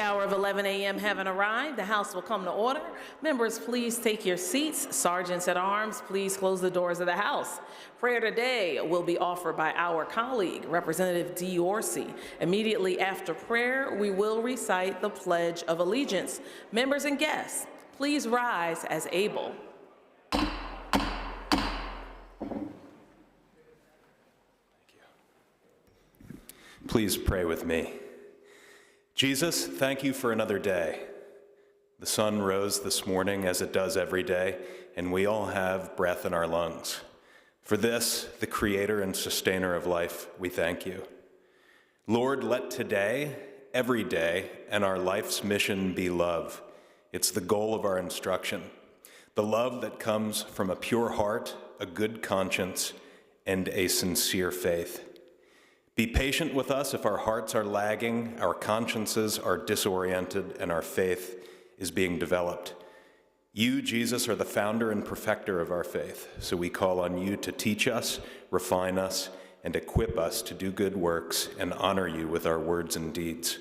hour of 11 a.m. having arrived, the House will come to order. Members, please take your seats. Sergeants at arms, please close the doors of the House. Prayer today will be offered by our colleague, Representative Dee Orsi. Immediately after prayer, we will recite the Pledge of Allegiance. Members and guests, please rise as able. Please pray with me. Jesus, thank you for another day. The sun rose this morning as it does every day, and we all have breath in our lungs. For this, the creator and sustainer of life, we thank you. Lord, let today, every day, and our life's mission be love. It's the goal of our instruction. The love that comes from a pure heart, a good conscience, and a sincere faith. Be patient with us if our hearts are lagging, our consciences are disoriented, and our faith is being developed. You, Jesus, are the founder and perfecter of our faith, so we call on you to teach us, refine us, and equip us to do good works and honor you with our words and deeds.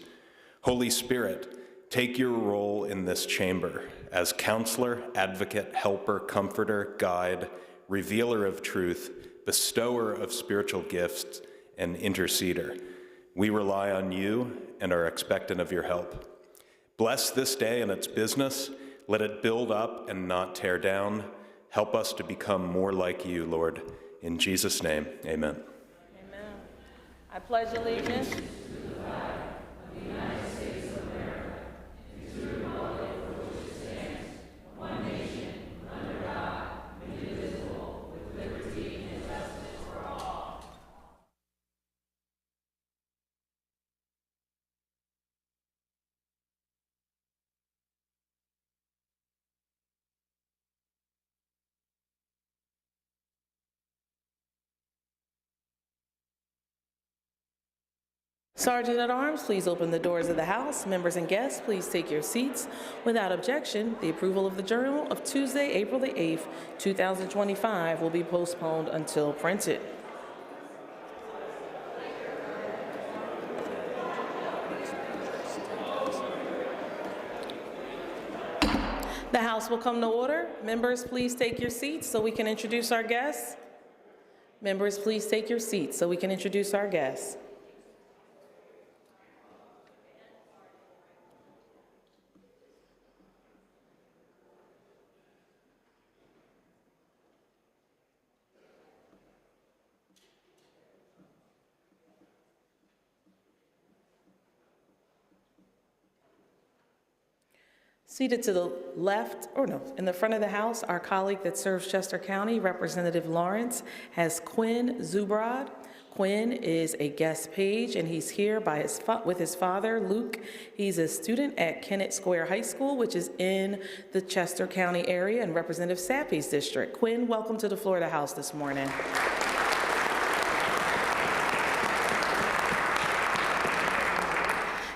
Holy Spirit, take your role in this chamber as counselor, advocate, helper, comforter, guide, revealer of truth, bestower of spiritual gifts, and interceder. We rely on you and are expectant of your help. Bless this day and its business. Let it build up and not tear down. Help us to become more like you, Lord. In Jesus' name, amen. Amen. I pledge allegiance. Sergeant at arms, please open the doors of the House. Members and guests, please take your seats. Without objection, the approval of the Journal of Tuesday, April the 8th, 2025 will be postponed until printed. The House will come to order. Members, please take your seats so we can introduce our guests. Members, please take your seats so we can introduce our guests. Seated to the left, in the front of the House, our colleague that serves Chester County, Representative Lawrence, has Quinn Zubrod. Quinn is a guest page, and he's here with his father, Luke. He's a student at Kennett Square High School, which is in the Chester County area and Representative Sappy's district. Quinn, welcome to the floor of the House this morning.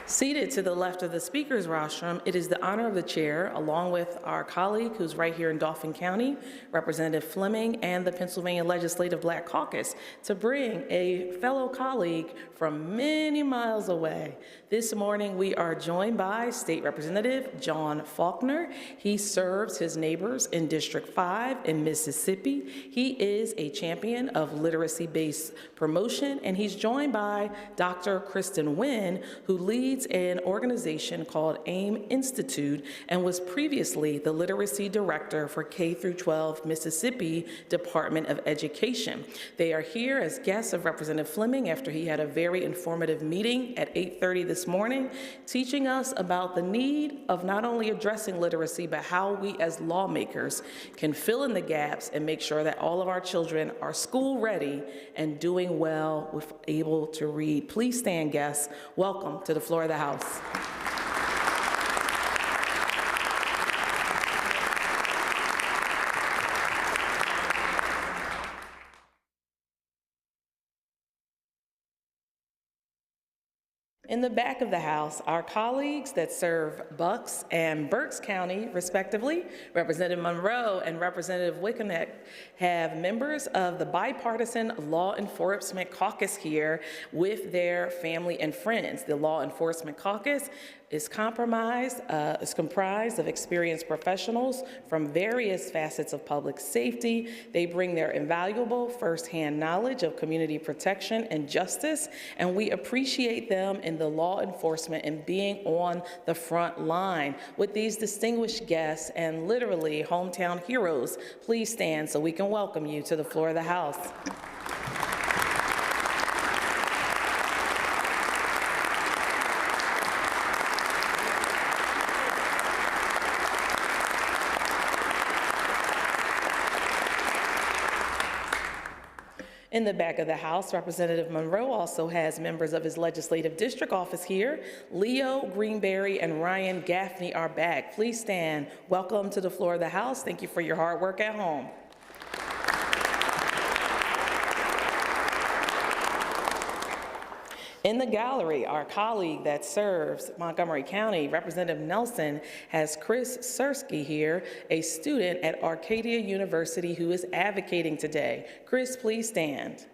Seated to the left of the Speaker's rostrum, it is the honor of the chair, along with our colleague who's right here in Dauphin County, Representative Fleming, and the Pennsylvania Legislative Black Caucus, to bring a fellow colleague from many miles away. This morning, we are joined by State Representative John Faulkner. He serves his neighbors in District 5 in Mississippi. He is a champion of literacy-based promotion, and he's joined by Dr. Kristen Wynn, who leads an organization called AIM Institute and was previously the literacy director for K-12 Mississippi Department of Education. They are here as guests of Representative Fleming after he had a very informative meeting at 8:30 this morning, teaching us about the need of not only addressing literacy, but how we as lawmakers can fill in the gaps and make sure that all of our children are school ready and doing well with able to read. Please stand, guests. Welcome to the floor of the House. In the back of the House, our colleagues that serve Bucks and Berks County, respectively, Representative Monroe and Representative Wickenheck, have members of the Bipartisan Law Enforcement Caucus here with their family and friends. The Law Enforcement Caucus is comprised of experienced professionals from various facets of public safety. They bring their invaluable firsthand knowledge of community protection and justice, and we appreciate them in the law enforcement and being on the front line. With these distinguished guests and literally hometown heroes, please stand so we can welcome you to the floor of the House. In the back of the House, Representative Monroe also has members of his legislative district office here. Leo Greenberry and Ryan Gaffney are back. Please stand. Welcome to the floor of the House. Thank you for your hard work at home. In the gallery, our colleague that serves Montgomery County, Representative Nelson, has Chris Sersky here, a student at Arcadia University who is advocating today. Chris, please stand.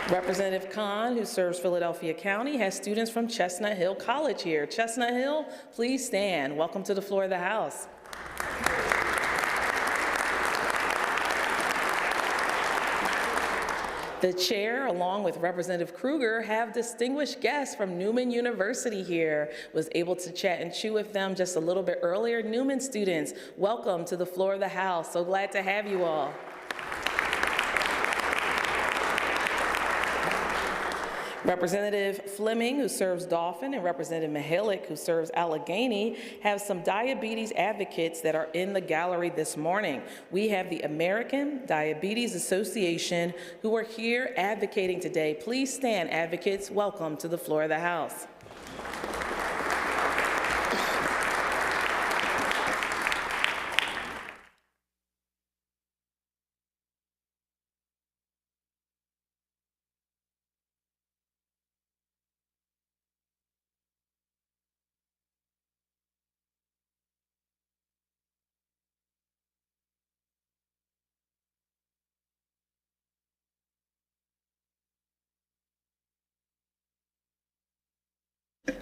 Representative Khan, who serves Philadelphia County, has students from Chestnut Hill College here. Chestnut Hill, please stand. Welcome to the floor of the House. The chair, along with Representative Kruger, have distinguished guests from Newman University here. Was able to chat and chew with them just a little bit earlier. Newman students, welcome to the floor of the House. So glad to have you all. Representative Fleming, who serves Dauphin, and Representative Mihalik, who serves Allegheny, have some diabetes advocates that are in the gallery this morning. We have the American Diabetes Association who are here advocating today. Please stand, advocates. Welcome to the floor of the House.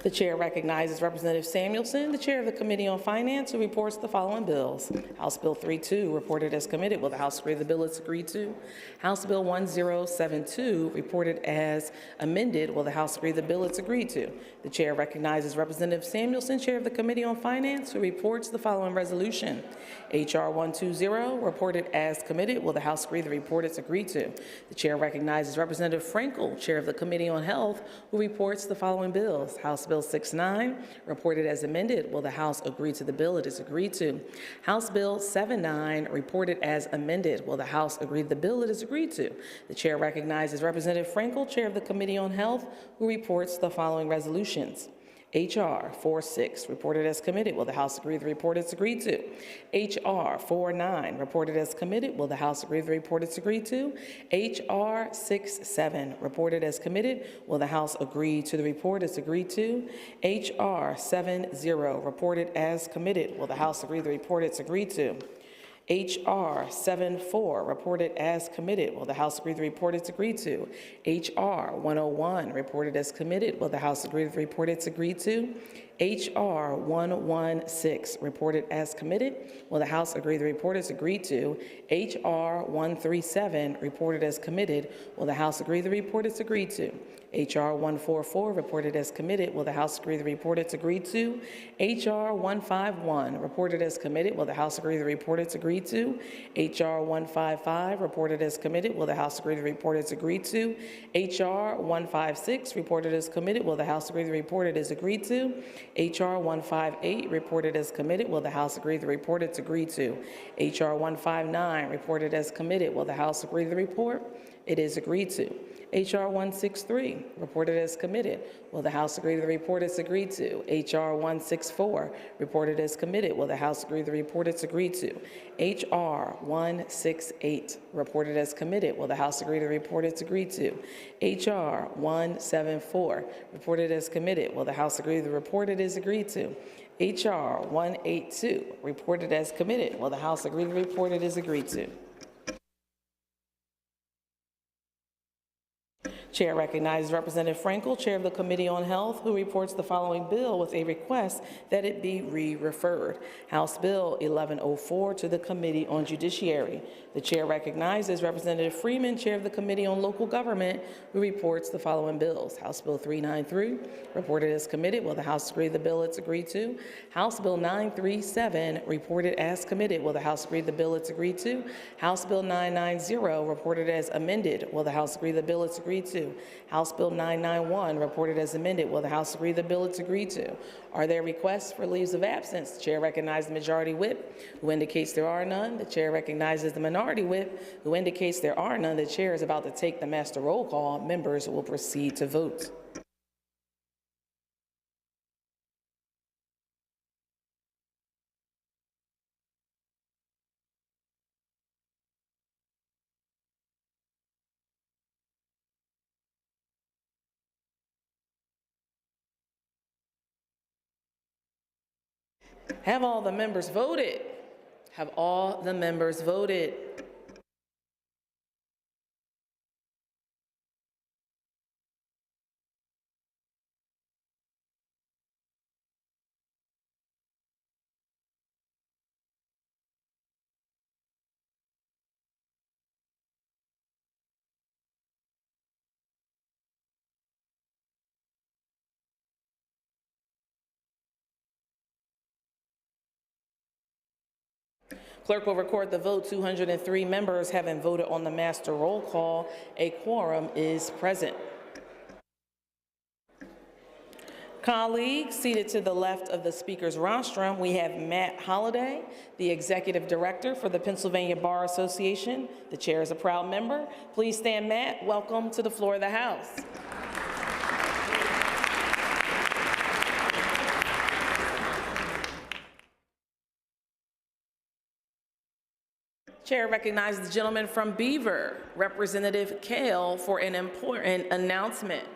The chair recognizes Representative Samuelson, the chair of the Committee on Finance, who reports the following bills. House Bill 32, reported as committed. Will the House agree the bill is agreed to? House Bill 1072, reported as amended. Will the House agree the bill is agreed to? The chair recognizes Representative Samuelson, chair of the Committee on Finance, who reports the following resolution. H.R. 120, reported as committed. Will the House agree the report is agreed to? The chair recognizes Representative Frankel, chair of the Committee on Health, who reports the following bills. House Bill 69, reported as amended. Will the House agree to the bill? It is agreed to. House Bill 79, reported as amended. Will the House agree to the bill? It is agreed to. The chair recognizes Representative Frankel, chair of the Committee on Health, who reports the following resolutions. H.R. 46, reported as committed. Will the House agree the report is agreed to? H.R. 49, reported as committed. Will the House agree the report is agreed to? H.R. 67, reported as committed. Will the House agree to the report is agreed to? H.R. 70, reported as committed. Will the House agree the report is agreed to? H.R. 74, reported as committed. Will the House agree the report is agreed to? H.R. 101, reported as committed. Will the House agree the report is agreed to? H.R. 116, reported as committed. Will the House agree the report is agreed to? H.R. 137, reported as committed. Will the House agree the report is agreed to? H.R. 144, reported as committed. Will the House agree the report is agreed to? H.R. 151, reported as committed. Will the House agree the report is agreed to? H.R. 155, reported as committed. Will the House agree the report is agreed to? H.R. 156, reported as committed. Will the House agree the report is agreed to? H.R. 158, reported as committed. Will the House agree the report is agreed to? H.R. 159, reported as committed. Will the House agree the report? It is agreed to. H.R. 163, reported as committed. Will the House agree the report is agreed to? H.R. 164, reported as committed. Will the House agree the report is agreed to? H.R. 168, reported as committed. Will the House agree the report is agreed to? H.R. 174, reported as committed. Will the House agree the report is agreed to? H.R. 182, reported as committed. Will the House agree the report is agreed to? Chair recognizes Representative Frankel, Chair of the Committee on Health, who reports the following bill with a request that it be re-referred. House Bill 1104 to the Committee on Judiciary. The Chair recognizes Representative Freeman, Chair of the Committee on Local Government, who reports the following bills. House Bill 393, reported as committed. Will the House agree the bill it's agreed to? House Bill 937, reported as committed. Will the House agree the bill it's agreed to? House Bill 990, reported as amended. Will the House agree the bill it's agreed to? House Bill 991, reported as amended. Will the House agree the bill it's agreed to? Are there requests for leaves of absence? The Chair recognizes the Majority Whip, who indicates there are none. The Chair recognizes the Minority Whip, who indicates there are none. The Chair is about to take the master roll call. Members will proceed to vote. Have all the members voted? Have all the members voted? Clerk will record the vote. 203 members having voted on the master roll call. A quorum is present. Colleagues, seated to the left of the speaker's rostrum, we have Matt Holliday, the Executive Director for the Pennsylvania Bar Association. The Chair is a proud member. Please stand, Matt. Welcome to the floor of the House. Chair recognizes the gentleman from Beaver, Representative Kale, for an important announcement.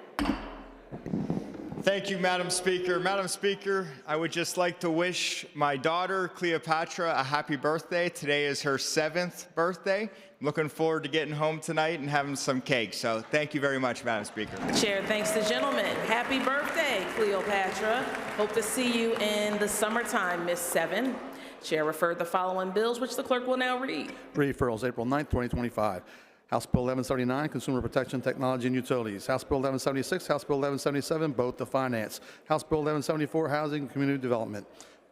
Thank you, Madam Speaker. Madam Speaker, I would just like to wish my daughter, Cleopatra, a happy birthday. Today is her 7th birthday. I'm looking forward to getting home tonight and having some cake. So thank you very much, Madam Speaker. Chair thanks the gentleman. Happy birthday, Cleopatra. Hope to see you in the summertime, Miss Seven. Chair referred the following bills, which the clerk will now read. Referrals, April 9, 2025. House Bill 1179, Consumer Protection, Technology and Utilities. House Bill 1176, House Bill 1177, both to Finance. House Bill 1174, Housing and Community Development.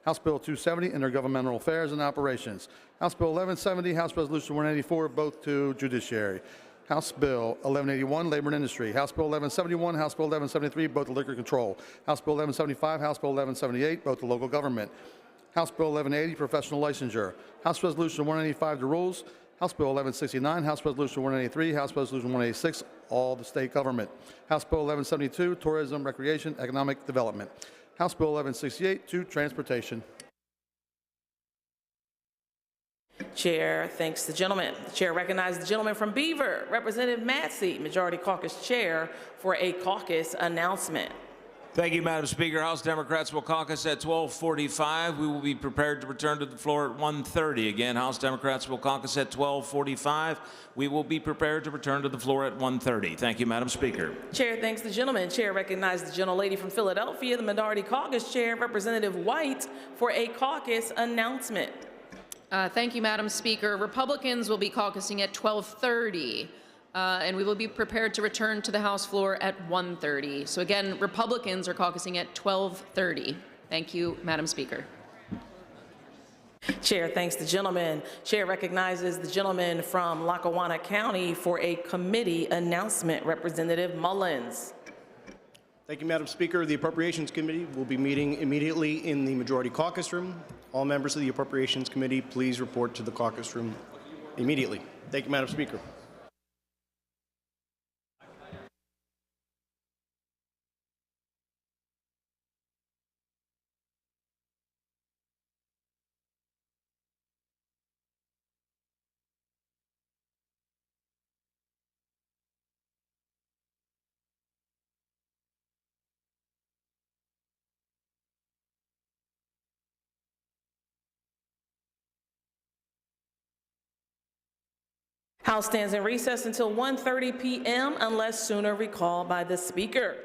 House Bill 270, Intergovernmental Affairs and Operations. House Bill 1170, House Resolution 184, both to Judiciary. House Bill 1181, Labor and Industry. House Bill 1171, House Bill 1173, both to Liquor Control. House Bill 1175, House Bill 1178, both to Local Government. House Bill 1180, Professional Licensure. House Resolution 185, the Rules. House Bill 1169, House Resolution 183, House Resolution 186, all the state government. House Bill 1172, Tourism, Recreation, Economic Development. House Bill 1168, to Transportation. Chair thanks the gentleman. The Chair recognizes the gentleman from Beaver, Representative Massey, Majority Caucus Chair, for a caucus announcement. Thank you, Madam Speaker. House Democrats will caucus at 12:45. We will be prepared to return to the floor at 1:30. Again, House Democrats will caucus at 12:45. We will be prepared to return to the floor at 1:30. Thank you, Madam Speaker. Chair thanks the gentleman. Chair recognizes the gentlelady from Philadelphia, the Minority Caucus Chair, Representative White, for a caucus announcement. Thank you, Madam Speaker. Republicans will be caucusing at 12:30. And we will be prepared to return to the House floor at 1:30. So again, Republicans are caucusing at 12:30. Thank you, Madam Speaker. Chair thanks the gentleman. Chair recognizes the gentleman from Lackawanna County for a committee announcement. Representative Mullins. Thank you, Madam Speaker. The Appropriations Committee will be meeting immediately in the Majority Caucus Room. All members of the Appropriations Committee, please report to the caucus room immediately. Thank you, Madam Speaker. House stands in recess until 1:30 p.m. unless sooner recalled by the Speaker.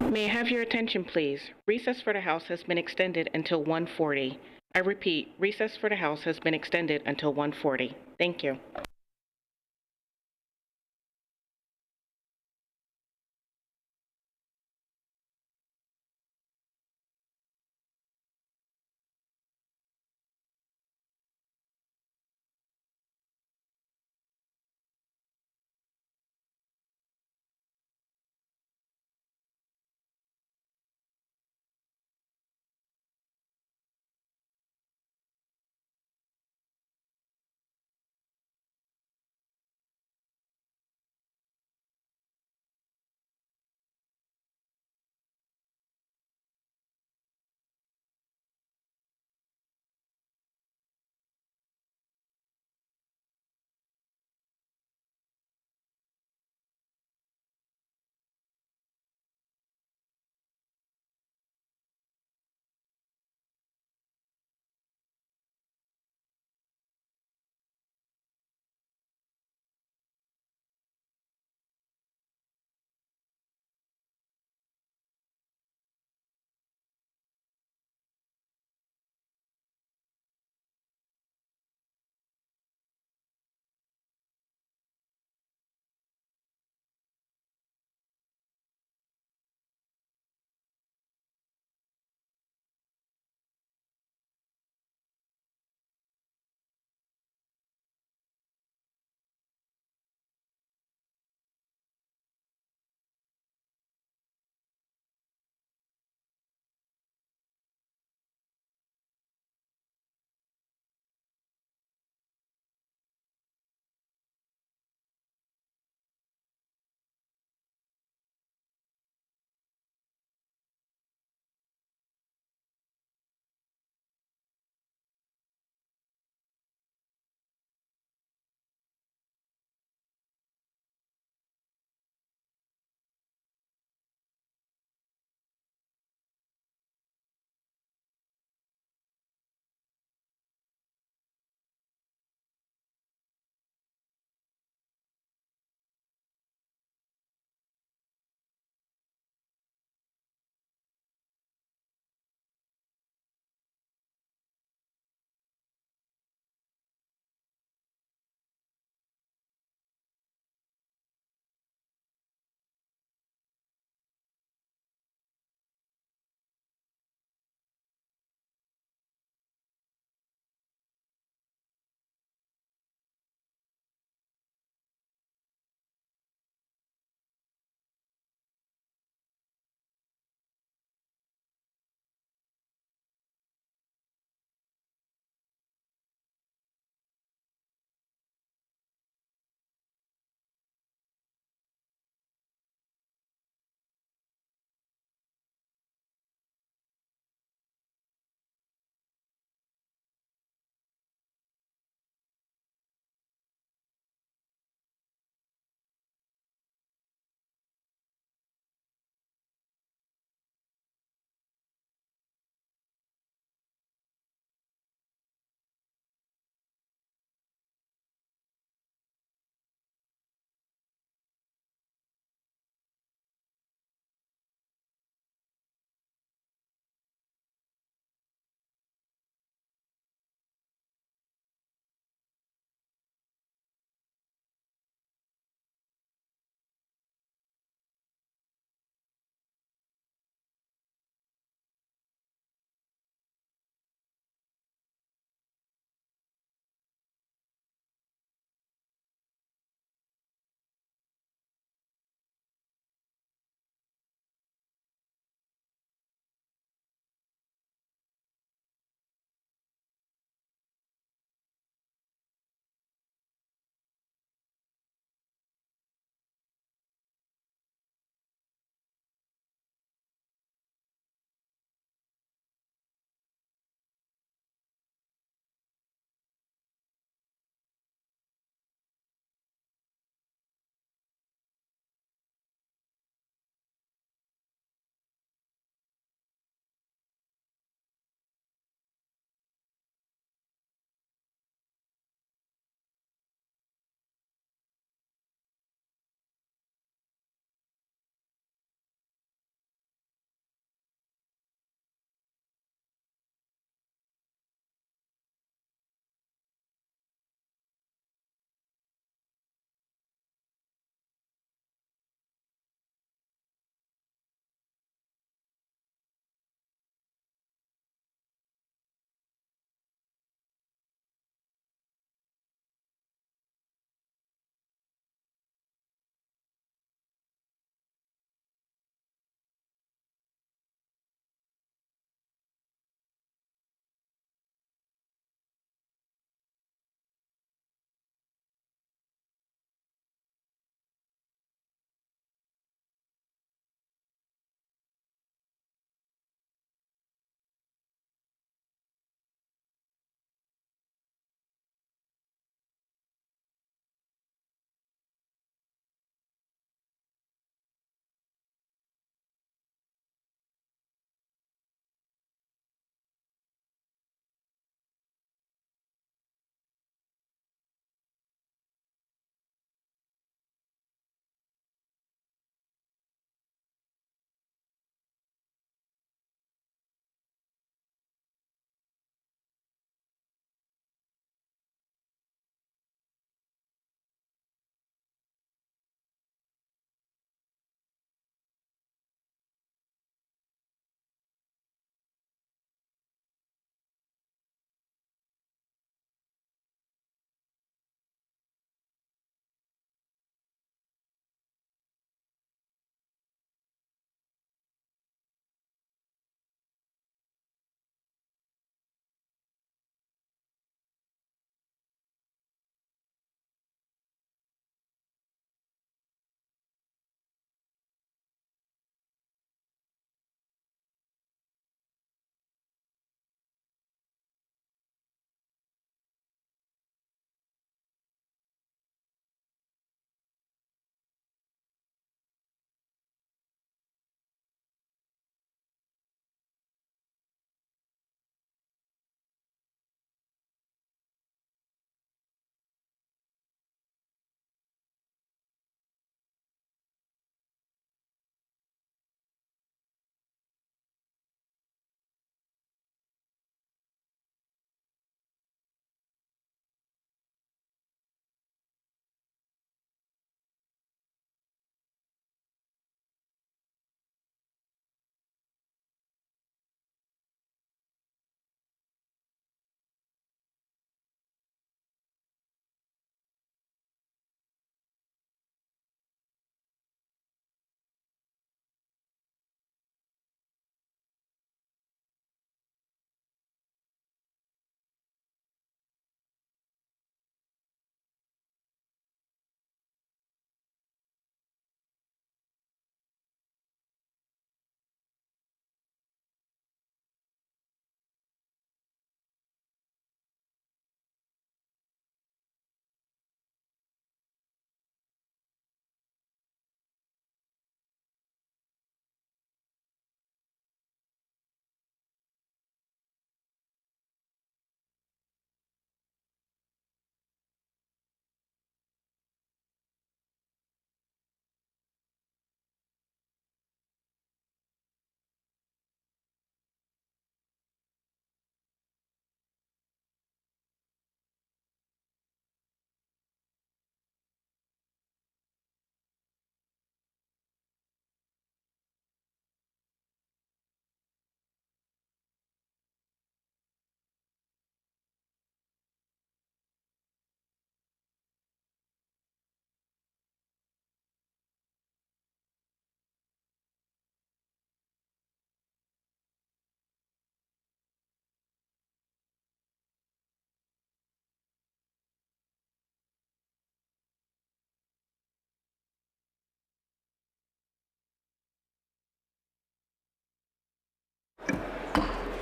May I have your attention, please? Recess for the House has been extended until 1:40. I repeat, recess for the House has been extended until 1:40. Thank you.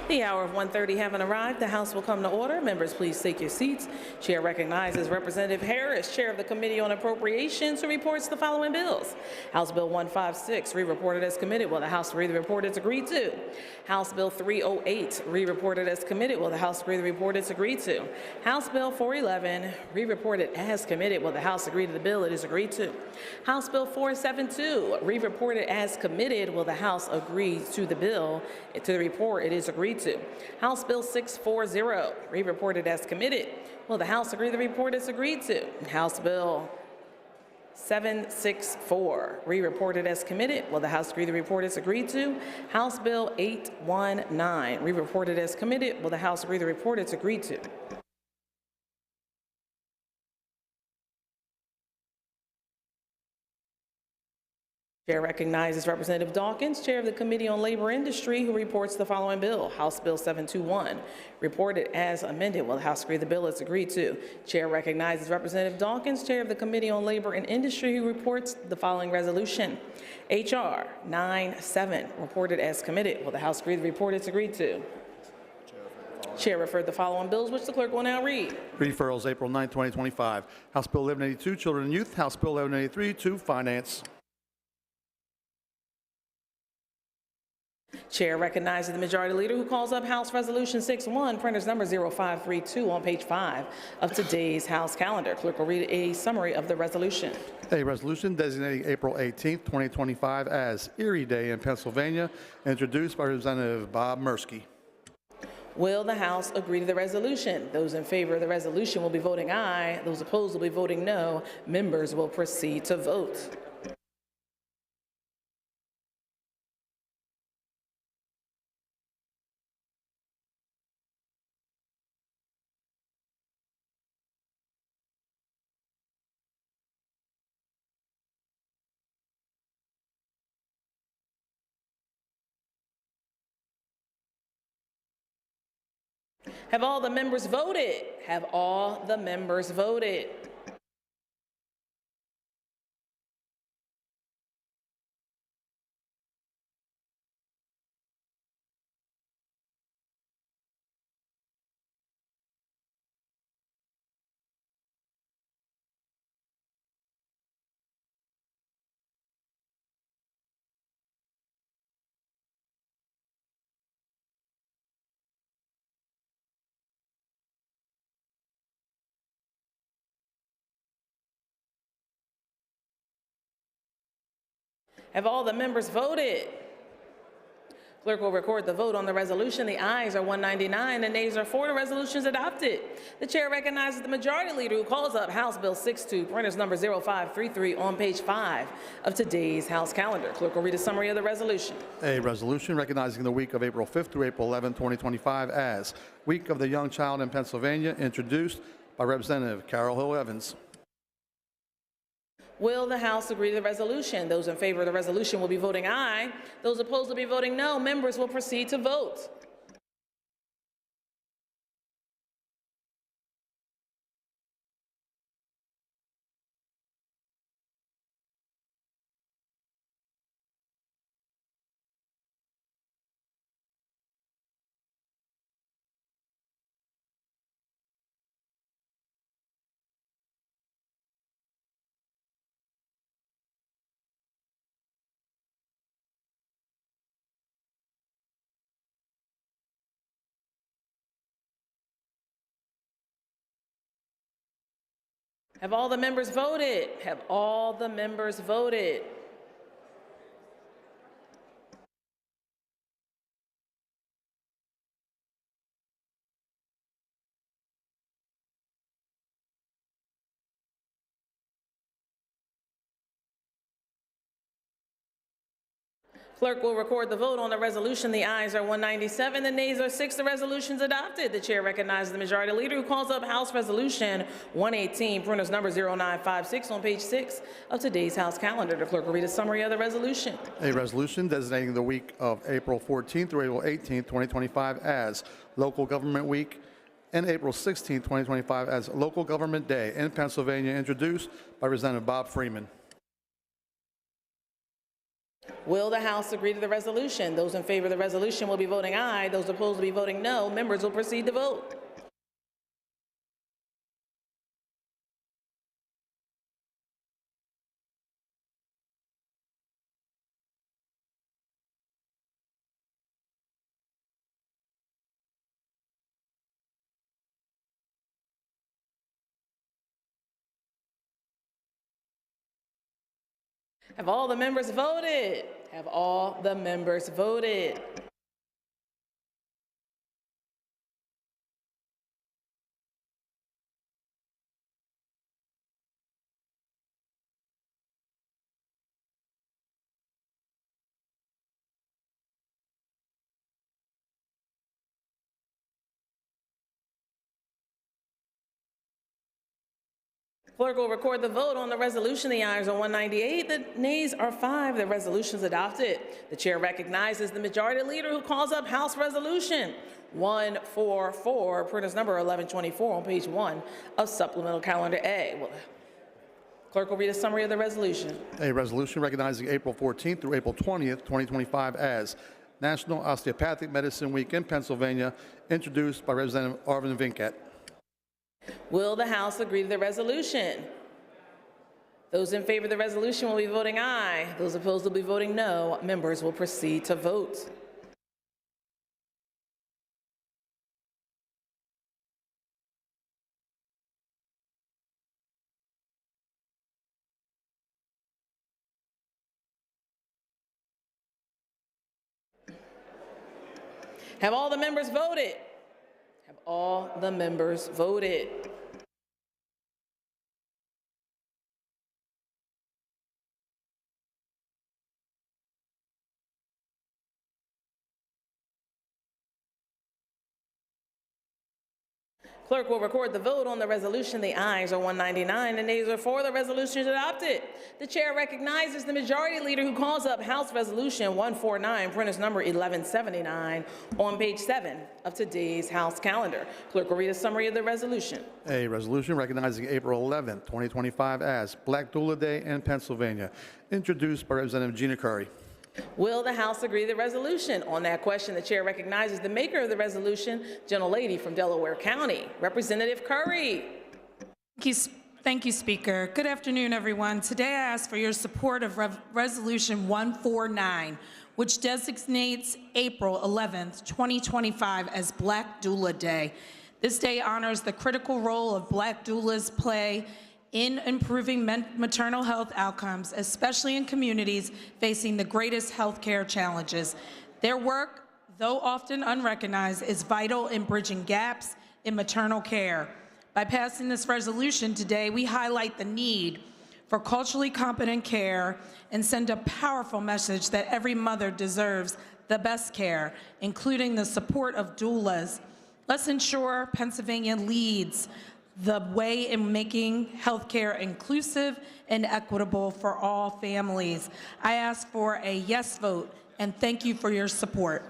The hour of 1:30 having arrived, the House will come to order. Members, please take your seats. Chair recognizes Representative Harris, Chair of the Committee on Appropriations, who reports the following bills. House Bill 156, re-reported as committed. Will the House read the report it's agreed to? House Bill 308, re-reported as committed. Will the House agree to the report it's agreed to? House Bill 411, re-reported as committed. Will the House agree to the bill it is agreed to? House Bill 472, re-reported as committed. Will the House agree to the bill, to the report it is agreed to? House Bill 640, re-reported as committed. Will the House agree to the report is agreed to? House Bill 764, re-reported as committed. Will the House agree the report is agreed to? House Bill 819, re-reported as committed. Will the House agree the report is agreed to? Chair recognizes Representative Dawkins, Chair of the Committee on Labor Industry, who reports the following bill. House Bill 721, reported as amended. Will the House agree the bill is agreed to? Chair recognizes Representative Dawkins, Chair of the Committee on Labor and Industry, who reports the following resolution. H.R. 97, reported as committed. Will the House agree the report is agreed to? Chair referred the following bills, which the clerk will now read. Referrals, April 9, 2025. House Bill 1182, Children and Youth. House Bill 1183 to Finance. Chair recognizes the Majority Leader, who calls up House Resolution 61, printers number 0532, on page 5 of today's House calendar. Clerk will read a summary of the resolution. A resolution designating April 18, 2025 as Erie Day in Pennsylvania, introduced by Representative Bob Mursky. Will the House agree to the resolution? Those in favor of the resolution will be voting aye. Those opposed will be voting no. Members will proceed to vote. Have all the members voted? Have all the members voted? Have all the members voted? Clerk will record the vote on the resolution. The ayes are 199, the nays are 4. The resolution is adopted. The chair recognizes the Majority Leader, who calls up House Bill 62, printers number 0533, on page 5 of today's House calendar. Clerk will read a summary of the resolution. A resolution recognizing the week of April 5th through April 11, 2025 as Week of the Young Child in Pennsylvania, introduced by Representative Carol Hill Evans. Will the House agree to the resolution? Those in favor of the resolution will be voting aye. Those opposed will be voting no. Members will proceed to vote. Have all the members voted? Have all the members voted? Clerk will record the vote on the resolution. The ayes are 197, the nays are 6. The resolution is adopted. The chair recognizes the Majority Leader, who calls up House Resolution 118, printers number 0956, on page 6 of today's House calendar. The clerk will read a summary of the resolution. A resolution designating the week of April 14th through April 18th, 2025 as Local Government Week and April 16th, 2025 as Local Government Day in Pennsylvania, introduced by Representative Bob Freeman. Will the House agree to the resolution? Those in favor of the resolution will be voting aye. Those opposed will be voting no. Members will proceed to vote. Have all the members voted? Have all the members voted? Clerk will record the vote on the resolution. The ayes are 198, the nays are 5. The resolution is adopted. The chair recognizes the majority leader who calls up House Resolution 144, printers number 1124 on page 1 of Supplemental Calendar A. Clerk will read a summary of the resolution. A resolution recognizing April 14th through April 20th, 2025 as National Osteopathic Medicine Week in Pennsylvania, introduced by Representative Arvin Vinkat. Will the House agree to the resolution? Those in favor of the resolution will be voting aye. Those opposed will be voting no. Members will proceed to vote. Have all the members voted? Have all the members voted? Clerk will record the vote on the resolution. The ayes are 199, the nays are 4. The resolution is adopted. The chair recognizes the majority leader who calls up House Resolution 149, printers number 1179, on page 7 of today's House calendar. Clerk will read a summary of the resolution. A resolution recognizing April 11th, 2025 as Black Doula Day in Pennsylvania, introduced by Representative Gina Curry. Will the House agree to the resolution? On that question, the chair recognizes the maker of the resolution, gentlelady from Delaware County, Representative Curry. Thank you, Speaker. Good afternoon, everyone. Today I ask for your support of Resolution 149, which designates April 11th, 2025 as Black Doula Day. This day honors the critical role of Black doulas play in improving maternal health outcomes, especially in communities facing the greatest health care challenges. Their work, though often unrecognized, is vital in bridging gaps in maternal care. By passing this resolution today, we highlight the need for culturally competent care and send a powerful message that every mother deserves the best care, including the support of doulas. Let's ensure Pennsylvania leads the way in making healthcare inclusive and equitable for all families. I ask for a yes vote, and thank you for your support.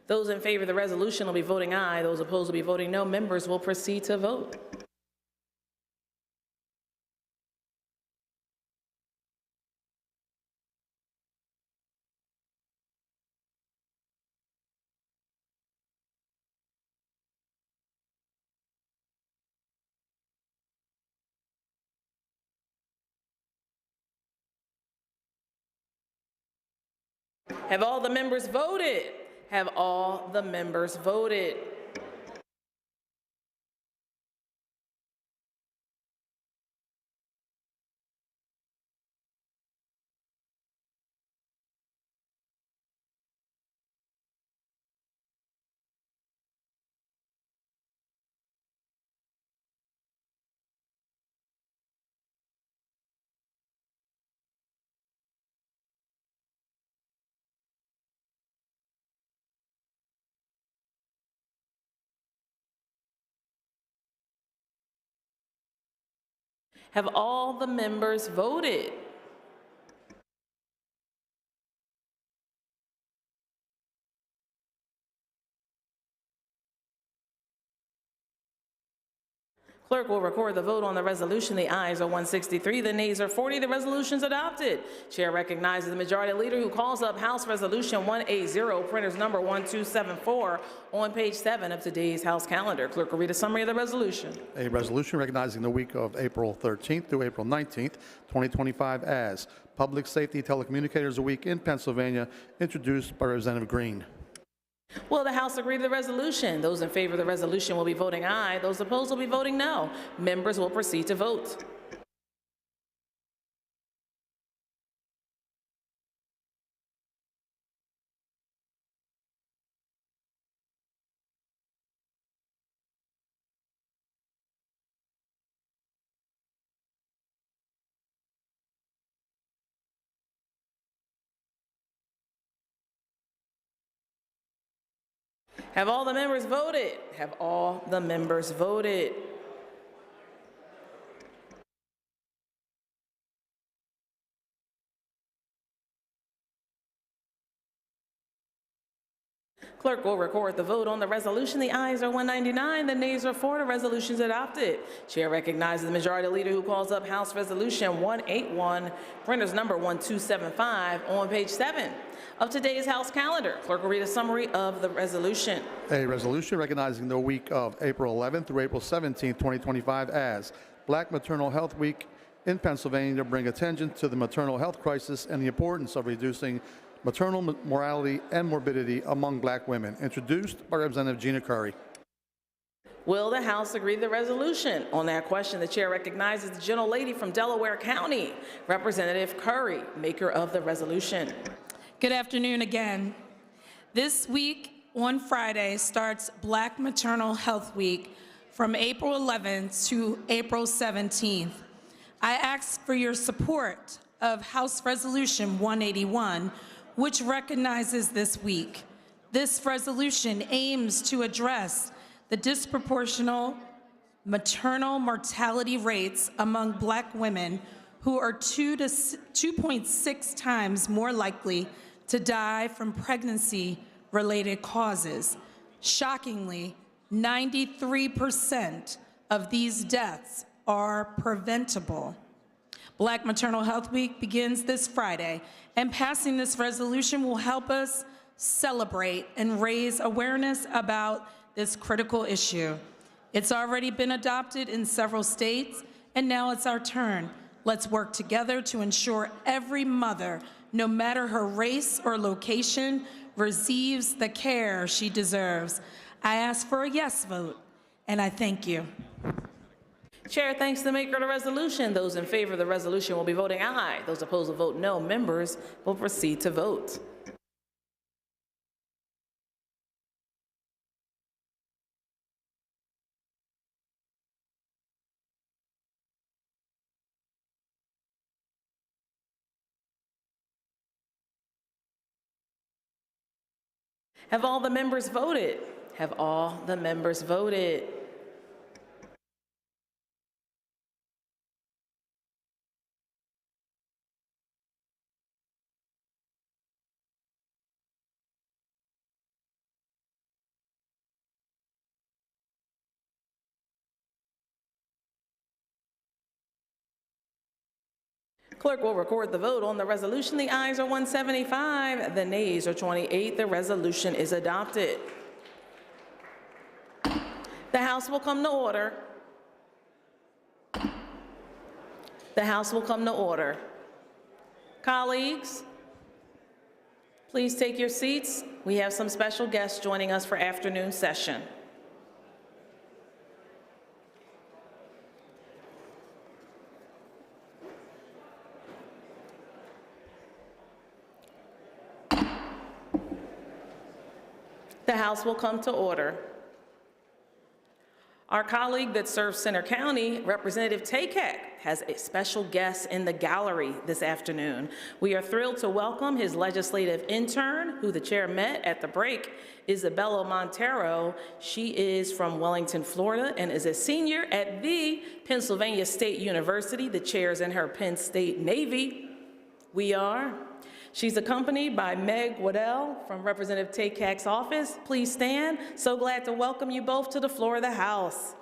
Those in favor of the resolution will be voting aye. Those opposed will be voting no. Members will proceed to vote. Have all the members voted? Have all the members voted? Have all the members voted? Clerk will record the vote on the resolution. The ayes are 163, the nays are 40. The resolution is adopted. Chair recognizes the Majority Leader who calls up House Resolution 180, printers number 1274, on page 7 of today's House calendar. Clerk will read a summary of the resolution. A resolution recognizing the week of April 13th through April 19th, 2025 as Public Safety Telecommunicators Week in Pennsylvania, introduced by Representative Green. Will the House agree to the resolution? Those in favor of the resolution will be voting aye. Those opposed will be voting no. Members will proceed to vote. Have all the members voted? Have all the members voted? Clerk will record the vote on the resolution. The ayes are 199, the nays are 4. The resolution is adopted. Chair recognizes the Majority Leader who calls up House Resolution 181, printers number 1275, on page 7 of today's House calendar. Clerk will read a summary of the resolution. A resolution recognizing the week of April 11th through April 17th, 2025 as Black Maternal Health Week in Pennsylvania to bring attention to the maternal health crisis and the importance of reducing maternal mortality and morbidity among Black women, introduced by Representative Gina Curry. Will the House agree to the resolution? On that question, the chair recognizes the gentlelady from Delaware County, Representative Curry, maker of the resolution. Good afternoon again. This week on Friday starts Black Maternal Health Week from April 11th to April 17th. I ask for your support of House Resolution 181, which recognizes this week. This resolution aims to address the disproportional maternal mortality rates among Black women who are 2.6 times more likely to die from pregnancy-related causes. Shockingly, 93% of these deaths are preventable. Black Maternal Health Week begins this Friday, and passing this resolution will help us celebrate and raise awareness about this critical issue. It's already been adopted in several states, and now it's our turn. Let's work together to ensure every mother, no matter her race or location, receives the care she deserves. I ask for a yes vote, and I thank you. Chair thanks the maker of the resolution. Those in favor of the resolution will be voting aye. Those opposed will vote no. Members will proceed to vote. Have all the members voted? Have all the members voted? Clerk will record the vote on the resolution. The ayes are 175, the nays are 28. The resolution is adopted. The House will come to order. The House will come to order. Colleagues, please take your seats. We have some special guests joining us for afternoon session. The House will come to order. Our colleague that serves Center County, Representative Takak, has a special guest in the gallery this afternoon. We are thrilled to welcome his legislative intern, who the chair met at the break, Isabella Montero. She is from Wellington, Florida, and is a senior at the Pennsylvania State University. The chair is in her Penn State Navy. She's accompanied by Meg Waddell from Representative Takak's office. Please stand. So glad to welcome you both to the floor of the House.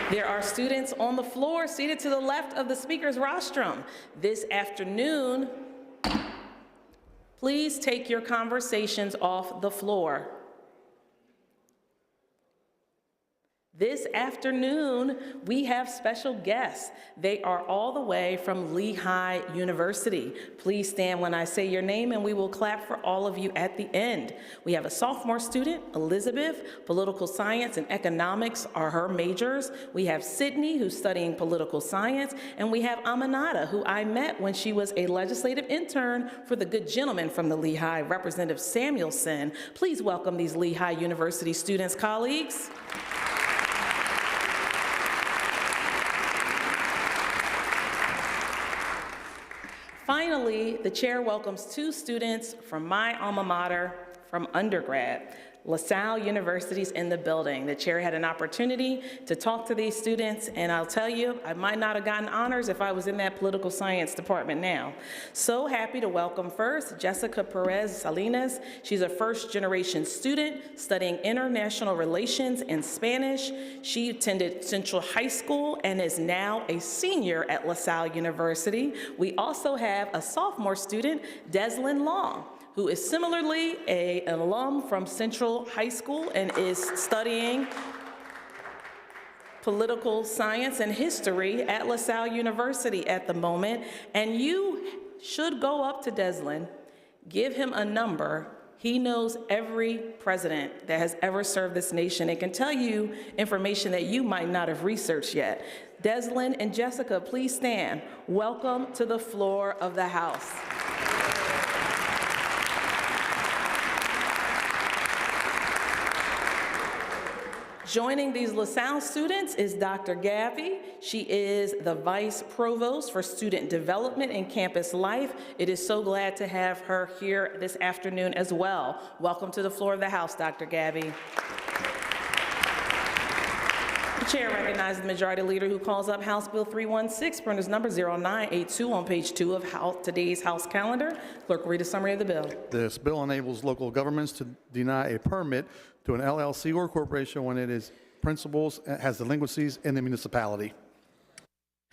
There are students on the floor seated to the left of the speaker's rostrum. This afternoon, please take your conversations off the floor. This afternoon, we have special guests. They are all the way from Lehigh University. Please stand when I say your name and we will clap for all of you at the end. We have a sophomore student, Elizabeth. Political science and economics are her majors. We have Sydney, who's studying political science, and we have Aminata, who I met when she was a legislative intern for the good gentleman from the Lehigh, Representative Samuelson. Please welcome these Lehigh University students, colleagues. Finally, the chair welcomes two students from my alma mater from undergrad. LaSalle University's in the building. The chair had an opportunity to talk to these students, and I'll tell you, I might not have gotten honors if I was in that political science department now. So happy to welcome first Jessica Perez Salinas. She's a first-generation student studying international relations and Spanish. She attended Central High School and is now a senior at LaSalle University. We also have a sophomore student, Deslyn Long, who is similarly an alum from Central High School and is studying political science and history at LaSalle University at the moment. And you should go up to Deslyn, give him a number. He knows every president that has ever served this nation and can tell you information that you might not have researched yet. Deslyn and Jessica, please stand. Welcome to the floor of the House. Joining these LaSalle students is Dr. Gabby. She is the Vice Provost for Student Development and Campus Life. It is so glad to have her here this afternoon as well. Welcome to the floor of the House, Dr. Gabby. The chair recognizes the Majority Leader who calls up House Bill 316, printers number 0982 on page 2 of today's House calendar. Clerk will read a summary of the bill. This bill enables local governments to deny a permit to an LLC or corporation when it is principals has delinquencies in the municipality.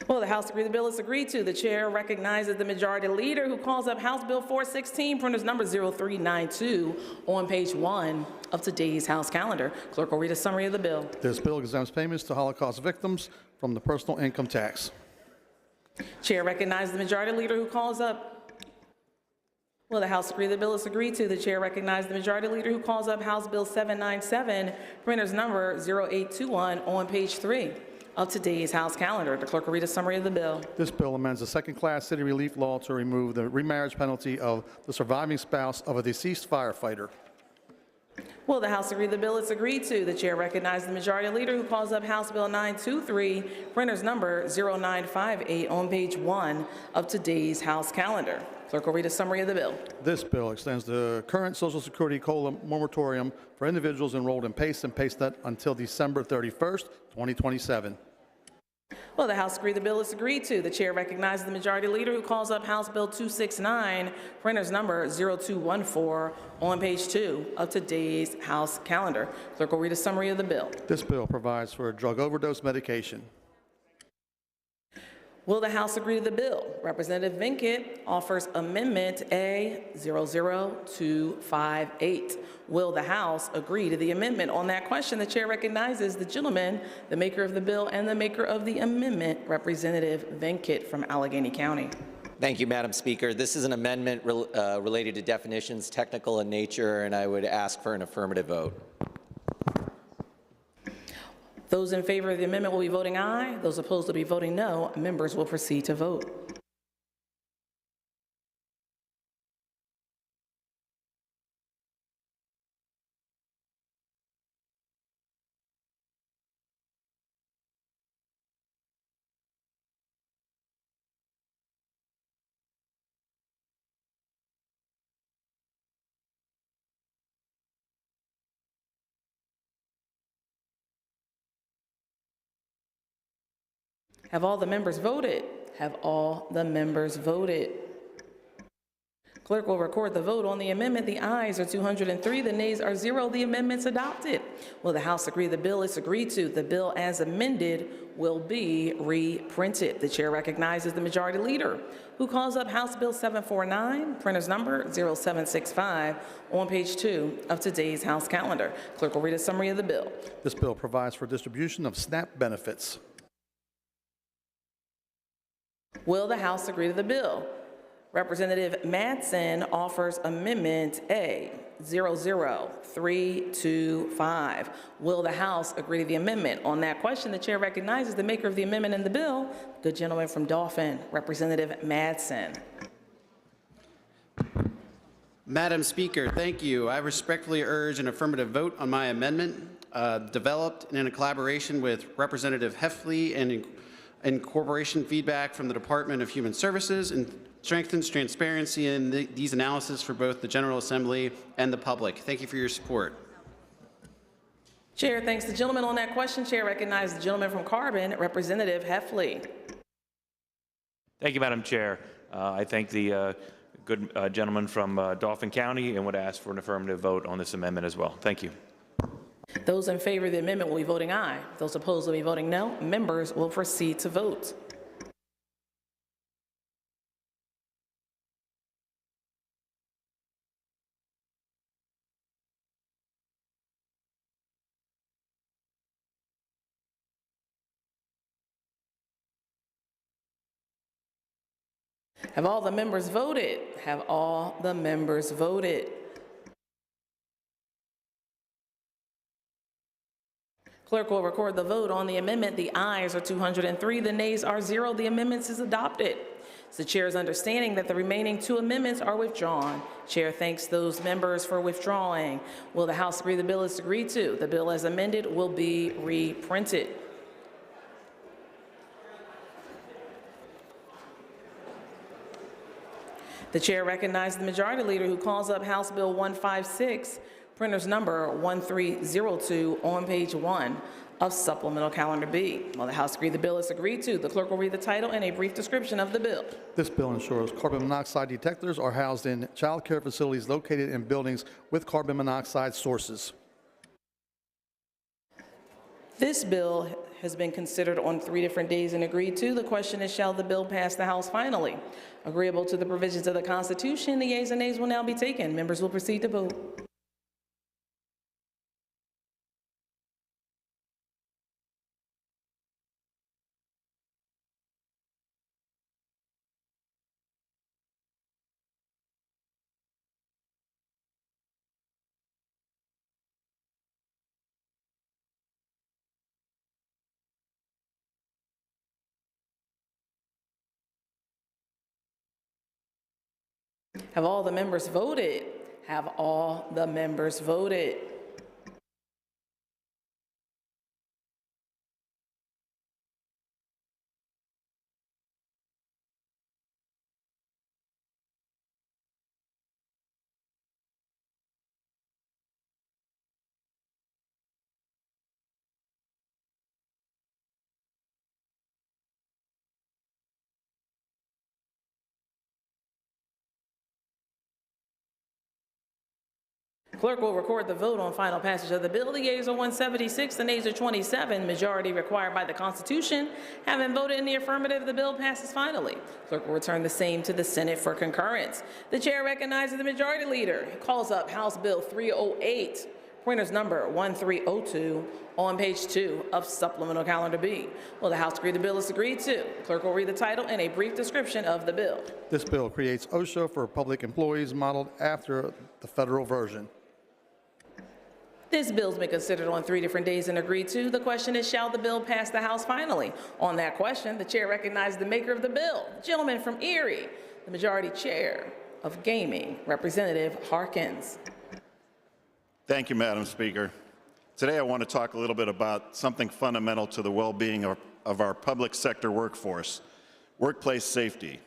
Well, the House agreed the bill is agreed to. The chair recognizes the Majority Leader who calls up House Bill 416, printers number 0392 on page 1 of today's House calendar. Clerk will read a summary of the bill. This bill exempts payments to Holocaust victims from the personal income tax. Chair recognizes the Majority Leader who calls up. Well, the House agreed the bill is agreed to. The chair recognizes the Majority Leader who calls up House Bill 797, printers number 0821 on page 3 of today's House calendar. The clerk will read a summary of the bill. This bill amends the second-class city relief law to remove the remarriage penalty of the surviving spouse of a deceased firefighter. Well, the House agreed the bill is agreed to. The chair recognizes the Majority Leader who calls up House Bill 923, printers number 0958 on page 1 of today's House calendar. Clerk will read a summary of the bill. This bill extends the current Social Security COLA moratorium for individuals enrolled in PACE and PACENet until December 31st, 2027. Well, the House agreed the bill is agreed to. The chair recognizes the Majority Leader who calls up House Bill 269, printers number 0214 on page 2 of today's House calendar. Clerk will read a summary of the bill. This bill provides for drug overdose medication. Will the House agree to the bill? Representative Vinkett offers Amendment A00258. Will the House agree to the amendment? On that question, the chair recognizes the gentleman, the maker of the bill and the maker of the amendment, Representative Vinkett from Allegheny County. Thank you, Madam Speaker. This is an amendment related to definitions, technical in nature, and I would ask for an affirmative vote. Those in favor of the amendment will be voting aye. Those opposed will be voting no. Members will proceed to vote. Have all the members voted? Have all the members voted? Clerk will record the vote on the amendment. The ayes are 203, the nays are 0. The amendment's adopted. Will the House agree the bill is agreed to? The bill as amended will be reprinted. The chair recognizes the majority leader, who calls up House Bill 749, printer's number 0765, on page 2 of today's House calendar. Clerk will read a summary of the bill. This bill provides for distribution of SNAP benefits. Will the House agree to the bill? Representative Madsen offers Amendment A 00325. Will the House agree to the amendment? On that question, the chair recognizes the maker of the amendment in the bill, the gentleman from Dauphin, Representative Madsen. Madam Speaker, thank you. I respectfully urge an affirmative vote on my amendment, developed in a collaboration with Representative Heffley and incorporation feedback from the Department of Human Services, and strengthens transparency in these analysis for both the General Assembly and the public. Thank you for your support. Chair thanks the gentleman on that question. Chair recognizes the gentleman from Carbon, Representative Heffley. Thank you, Madam Chair. I thank the good gentleman from Dauphin County and would ask for an affirmative vote on this amendment as well. Thank you. Those in favor of the amendment will be voting aye. Those opposed will be voting no. Members will proceed to vote. Have all the members voted? Have all the members voted? Clerk will record the vote on the amendment. The ayes are 203, the nays are 0. The amendment is adopted. It's the chair's understanding that the remaining 2 amendments are withdrawn. Chair thanks those members for withdrawing. Will the House agree the bill is agreed to? The bill as amended will be reprinted. The chair recognizes the majority leader, who calls up House Bill 156, printer's number 1302, on page 1 of Supplemental Calendar B. Will the House agree the bill is agreed to? The clerk will read the title and a brief description of the bill. This bill ensures carbon monoxide detectors are housed in child care facilities located in buildings with carbon monoxide sources. This bill has been considered on 3 different days and agreed to. The question is, shall the bill pass the House finally? Agreeable to the provisions of the Constitution, the yeas and nays will now be taken. Members will proceed to vote. Have all the members voted? Have all the members voted? Clerk will record the vote on final passage of the bill. The yeas are 176, the nays are 27. Majority required by the Constitution. Having voted in the affirmative, the bill passes finally. Clerk will return the same to the Senate for concurrence. The chair recognizes the majority leader. He calls up House Bill 308, printer's number 1302, on page 2 of Supplemental Calendar B. Will the House agree the bill is agreed to? Clerk will read the title and a brief description of the bill. This bill creates OSHA for public employees modeled after the federal version. This bill's been considered on 3 different days and agreed to. The question is, shall the bill pass the House finally? On that question, the chair recognizes the maker of the bill, the gentleman from Erie, the majority chair of Gaming, Representative Harkins. Thank you, Madam Speaker. Today I want to talk a little bit about something fundamental to the well-being of our public sector workforce, workplace safety.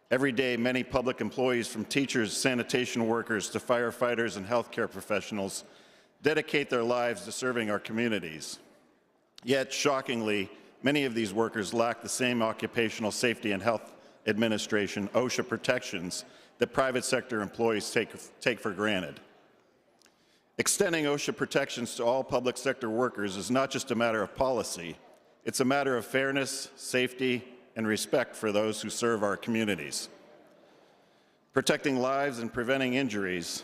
Every day, many public employees, from teachers, sanitation workers, to firefighters and healthcare professionals, dedicate their lives to serving our communities. Yet, shockingly, many of these workers lack the same Occupational Safety and Health Administration, OSHA, protections that private sector employees take for granted. Extending OSHA protections to all public sector workers is not just a matter of policy, it's a matter of fairness, safety, and respect for those who serve our communities. Protecting lives and preventing injuries,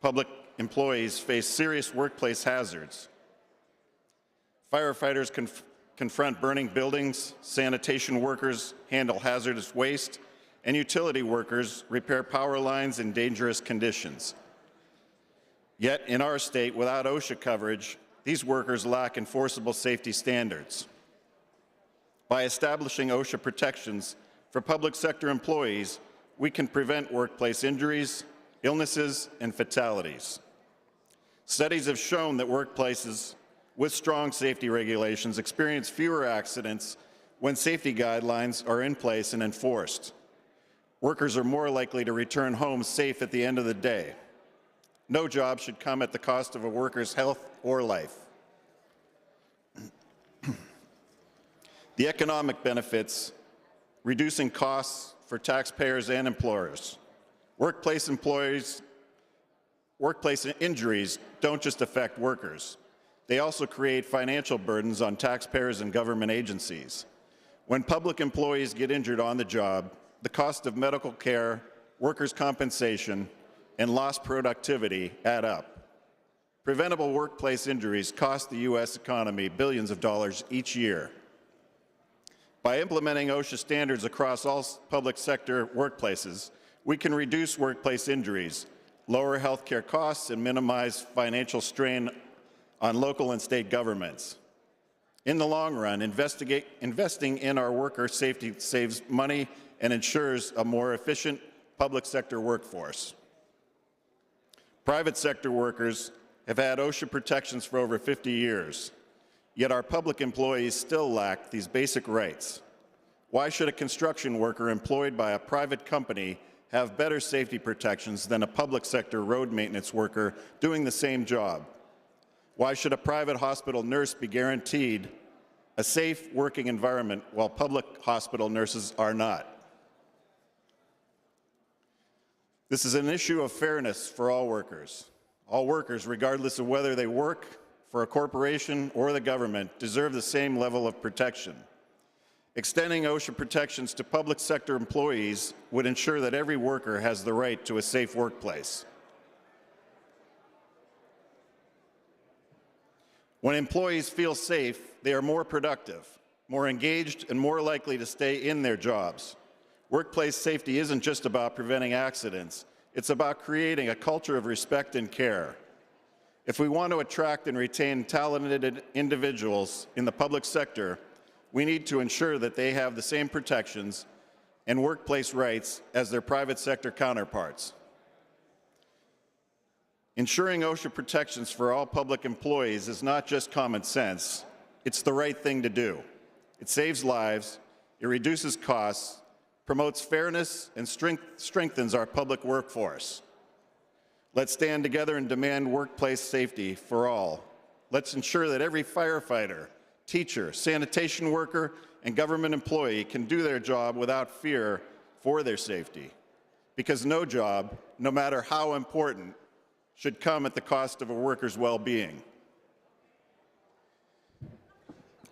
public employees face serious workplace hazards. Firefighters confront burning buildings, sanitation workers handle hazardous waste, and utility workers repair power lines in dangerous conditions. Yet, in our state, without OSHA coverage, these workers lack enforceable safety standards. By establishing OSHA protections for public sector employees, we can prevent workplace injuries, illnesses, and fatalities. Studies have shown that workplaces with strong safety regulations experience fewer accidents when safety guidelines are in place and enforced. Workers are more likely to return home safe at the end of the day. No job should come at the cost of a worker's health or life. The economic benefits, reducing costs for taxpayers and employers. Workplace injuries don't just affect workers. They also create financial burdens on taxpayers and government agencies. When public employees get injured on the job, the cost of medical care, workers' compensation, and lost productivity add up. Preventable workplace injuries cost the U.S. economy billions of dollars each year. By implementing OSHA standards across all public sector workplaces, we can reduce workplace injuries, lower health care costs, and minimize financial strain on local and state governments. In the long run, investing in our worker safety saves money and ensures a more efficient public sector workforce. Private sector workers have had OSHA protections for over 50 years, yet our public employees still lack these basic rights. Why should a construction worker employed by a private company have better safety protections than a public sector road maintenance worker doing the same job? Why should a private hospital nurse be guaranteed a safe working environment while public hospital nurses are not? This is an issue of fairness for all workers. All workers, regardless of whether they work for a corporation or the government, deserve the same level of protection. Extending OSHA protections to public sector employees would ensure that every worker has the right to a safe workplace. When employees feel safe, they are more productive, more engaged, and more likely to stay in their jobs. Workplace safety isn't just about preventing accidents, it's about creating a culture of respect and care. If we want to attract and retain talented individuals in the public sector, we need to ensure that they have the same protections and workplace rights as their private sector counterparts. Ensuring OSHA protections for all public employees is not just common sense, it's the right thing to do. It saves lives, it reduces costs, promotes fairness, and strengthens our public workforce. Let's stand together and demand workplace safety for all. Let's ensure that every firefighter, teacher, sanitation worker, and government employee can do their job without fear for their safety. Because no job, no matter how important, should come at the cost of a worker's well-being.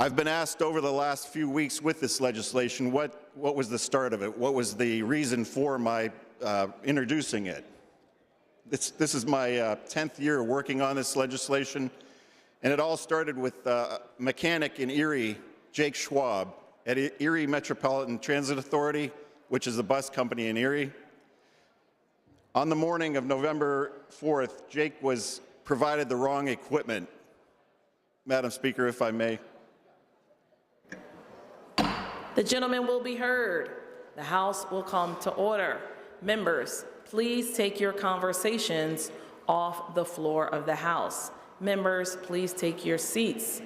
I've been asked over the last few weeks with this legislation what was the start of it, what was the reason for my introducing it. This is my 10th year working on this legislation, and it all started with a mechanic in Erie, Jake Schwab, at Erie Metropolitan Transit Authority, which is a bus company in Erie. On the morning of November 4th, Jake was provided the wrong equipment. Madam Speaker, if I may. The gentleman will be heard. The House will come to order. Members, please take your conversations off the floor of the House. Members, please take your seats.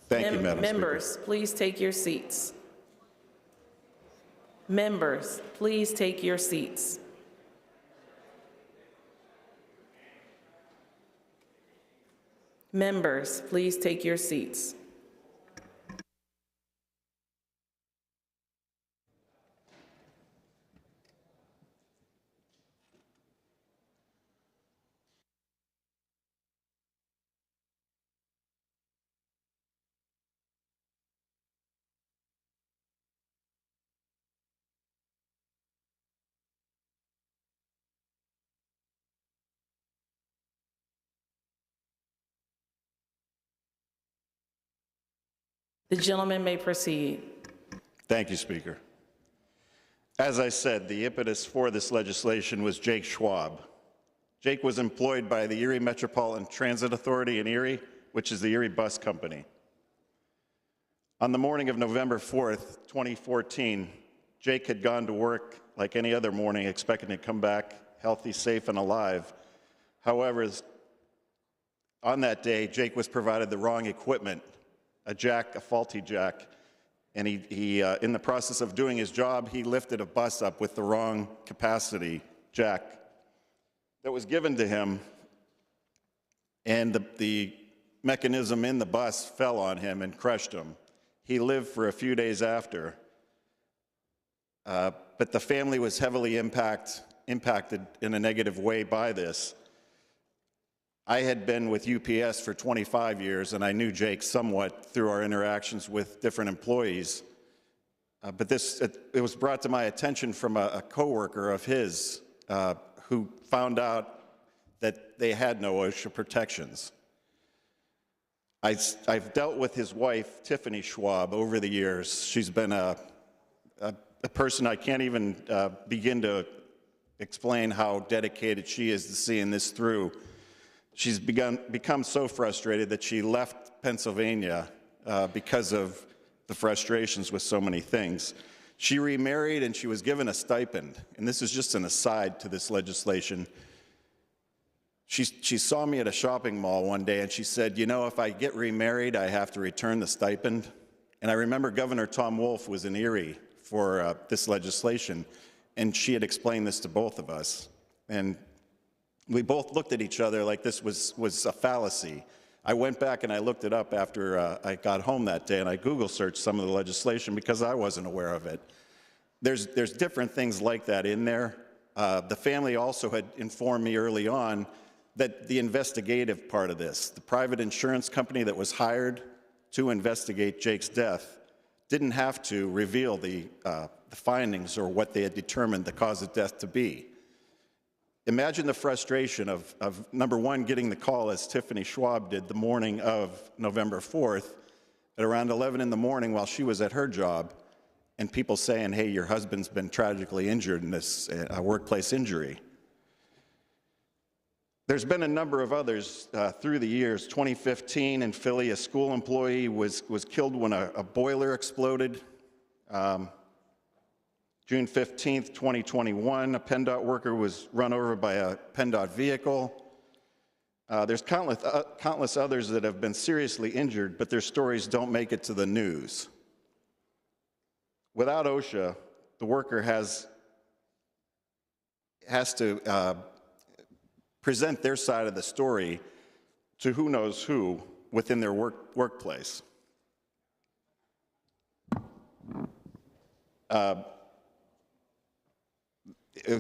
Thank you, Madam Members, please take your seats. Members, please take your seats. Members, please take your seats. The gentleman may proceed. Thank you, Speaker. As I said, the impetus for this legislation was Jake Schwab. Jake was employed by the Erie Metropolitan Transit Authority in Erie, which is the Erie Bus Company. On the morning of November 4th, 2014, Jake had gone to work like any other morning, expecting to come back healthy, safe, and alive. However, on that day, Jake was provided the wrong equipment, a faulty jack, and he in the process of doing his job, he lifted a bus up with the wrong capacity jack that was given to him, and the mechanism in the bus fell on him and crushed him. He lived for a few days after, but the family was heavily impacted in a negative way by this. I had been with UPS for 25 years, and I knew Jake somewhat through our interactions with different employees. But it was brought to my attention from a coworker of his who found out that they had no OSHA protections. I've dealt with his wife, Tiffany Schwab, over the years. She's been a person I can't even begin to explain how dedicated she is to seeing this through. She's become so frustrated that she left Pennsylvania because of the frustrations with so many things. She remarried and she was given a stipend, and this is just an aside to this legislation. She saw me at a shopping mall one day and she said, you know, if I get remarried, I have to return the stipend. And I remember Governor Tom Wolf was in Erie for this legislation, and she had explained this to both of us. And we both looked at each other like this was a fallacy. I went back and I looked it up after I got home that day, and I Google searched some of the legislation because I wasn't aware of it. There's different things like that in there. The family also had informed me early on that the investigative part of this, the private insurance company that was hired to investigate Jake's death, didn't have to reveal the findings or what they had determined the cause of death to be. Imagine the frustration of number one, getting the call as Tiffany Schwab did the morning of November 4th at around 11 in the morning while she was at her job, and people saying, hey, your husband's been tragically injured in this workplace injury. There's been a number of others through the years. 2015 in Philly, a school employee was killed when a boiler exploded. June 15th, 2021, a PennDOT worker was run over by a PennDOT vehicle. There's countless others that have been seriously injured, but their stories don't make it to the news. Without OSHA, the worker has to present their side of the story to who knows who within their workplace.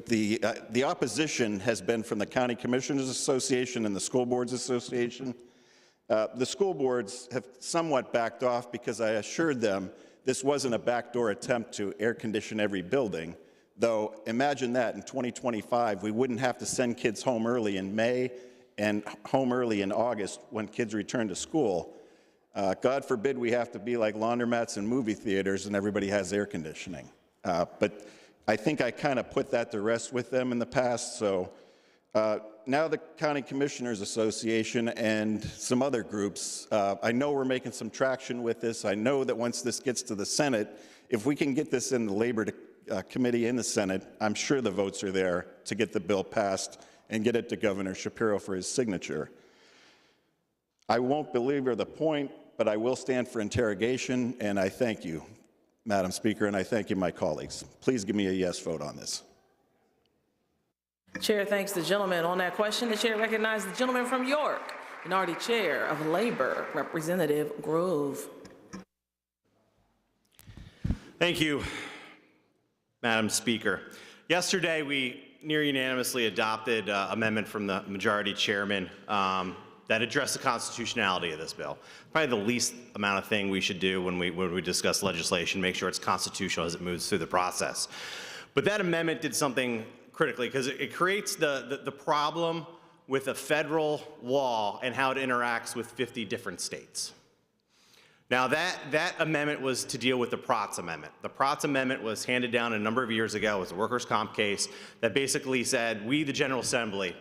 The opposition has been from the County Commissioners Association and the School Boards Association. The school boards have somewhat backed off because I assured them this wasn't a backdoor attempt to air condition every building. Though, imagine that in 2025, we wouldn't have to send kids home early in May and home early in August when kids return to school. God forbid we have to be like laundromats and movie theaters and everybody has air conditioning. But I think I kind of put that to rest with them in the past. So now the County Commissioners Association and some other groups, I know we're making some traction with this. I know that once this gets to the Senate, if we can get this in the Labor Committee in the Senate, I'm sure the votes are there to get the bill passed and get it to Governor Shapiro for his signature. I won't belabor the point, but I will stand for interrogation, and I thank you, Madam Speaker, and I thank you, my colleagues. Please give me a yes vote on this. Chair thanks the gentleman. On that question, the chair recognizes the gentleman from York, Minority Chair of Labor, Representative Grove. Thank you, Madam Speaker. Yesterday, we near unanimously adopted an amendment from the majority chairman that addressed the constitutionality of this bill. Probably the least amount of thing we should do when we discuss legislation, make sure it's constitutional as it moves through the process. But that amendment did something critically, because it creates the problem with a federal law and how it interacts with 50 different states. Now, that amendment was to deal with the Protz Amendment. The Protz Amendment was handed down a number of years ago. It was a workers' comp case that basically said we, the General Assembly,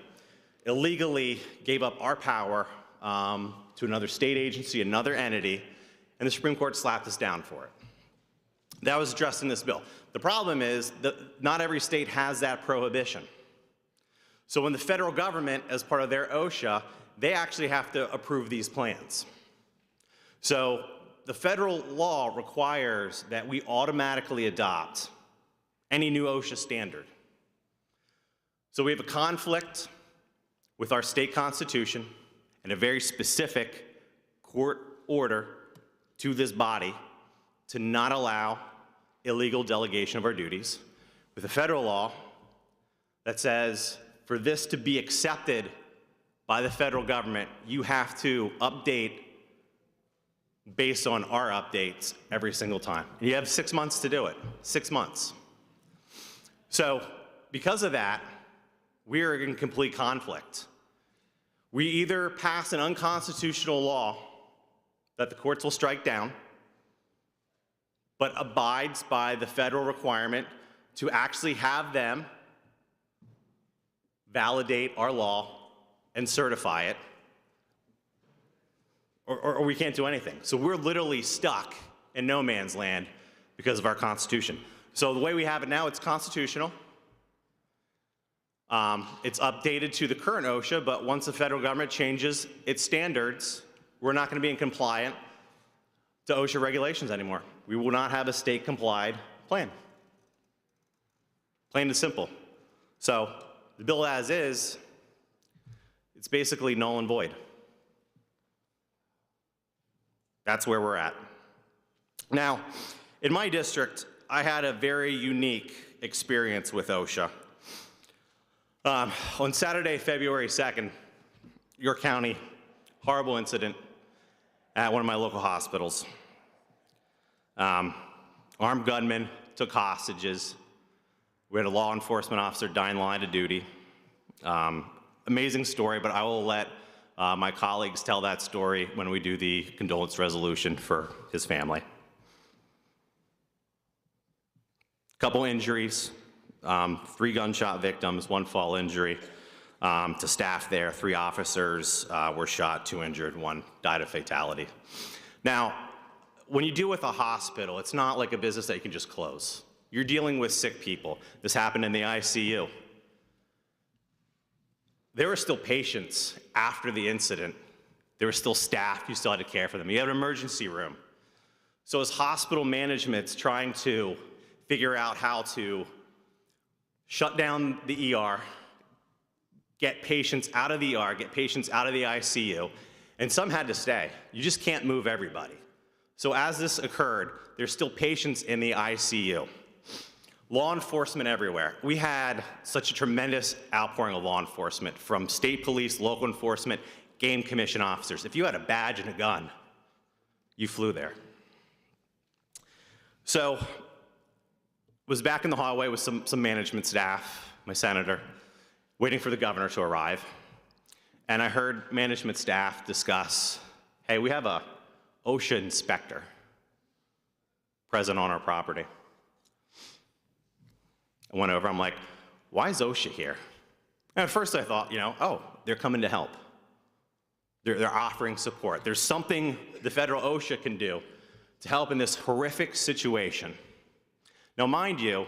illegally gave up our power to another state agency, another entity, and the Supreme Court slapped us down for it. That was addressed in this bill. The problem is that not every state has that prohibition. So when the federal government, as part of their OSHA, they actually have to approve these plans. So the federal law requires that we automatically adopt any new OSHA standard. So we have a conflict with our state constitution and a very specific court order to this body to not allow illegal delegation of our duties, with a federal law that says for this to be accepted by the federal government, you have to update based on our updates every single time. And you have 6 months to do it, 6 months. So because of that, we are in complete conflict. We either pass an unconstitutional law that the courts will strike down, but abides by the federal requirement to actually have them validate our law and certify it, or we can't do anything. So we're literally stuck in no man's land because of our Constitution. So the way we have it now, it's constitutional. It's updated to the current OSHA, but once the federal government changes its standards, we're not going to be in compliant to OSHA regulations anymore. We will not have a state-complied plan. Plain and simple. So the bill as is, it's basically null and void. That's where we're at. Now, in my district, I had a very unique experience with OSHA. On Saturday, February 2nd, York County, horrible incident at one of my local hospitals. Armed gunmen took hostages. We had a law enforcement officer die in line of duty. Amazing story, but I will let my colleagues tell that story when we do the condolence resolution for his family. Couple injuries, 3 gunshot victims, 1 fall injury to staff there. 3 officers were shot, 2 injured, 1 died of fatality. Now, when you deal with a hospital, it's not like a business that you can just close. You're dealing with sick people. This happened in the ICU. There were still patients after the incident. There were still staff. You still had to care for them. You had an emergency room. So as hospital management's trying to figure out how to shut down the ER, get patients out of the ER, get patients out of the ICU, and some had to stay. You just can't move everybody. So as this occurred, there's still patients in the ICU. Law enforcement everywhere. We had such a tremendous outpouring of law enforcement from state police, local enforcement, game commission officers. If you had a badge and a gun, you flew there. So, was back in the hallway with some management staff, my senator, waiting for the governor to arrive. And I heard management staff discuss, hey, we have a OSHA inspector present on our property. I went over, I'm like, why is OSHA here? And at first I thought, oh, they're coming to help. They're offering support. There's something the federal OSHA can do to help in this horrific situation. Now, mind you,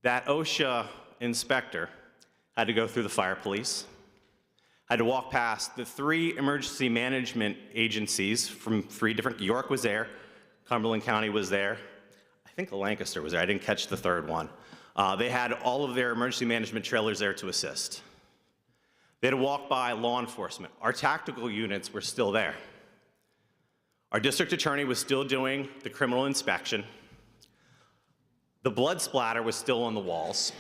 that OSHA inspector had to go through the fire police, had to walk past the 3 emergency management agencies from 3 different, York was there, Cumberland County was there, I think Lancaster was there, I didn't catch the 3rd one. They had all of their emergency management trailers there to assist. They had to walk by law enforcement. Our tactical units were still there. Our district attorney was still doing the criminal inspection. The blood splatter was still on the walls.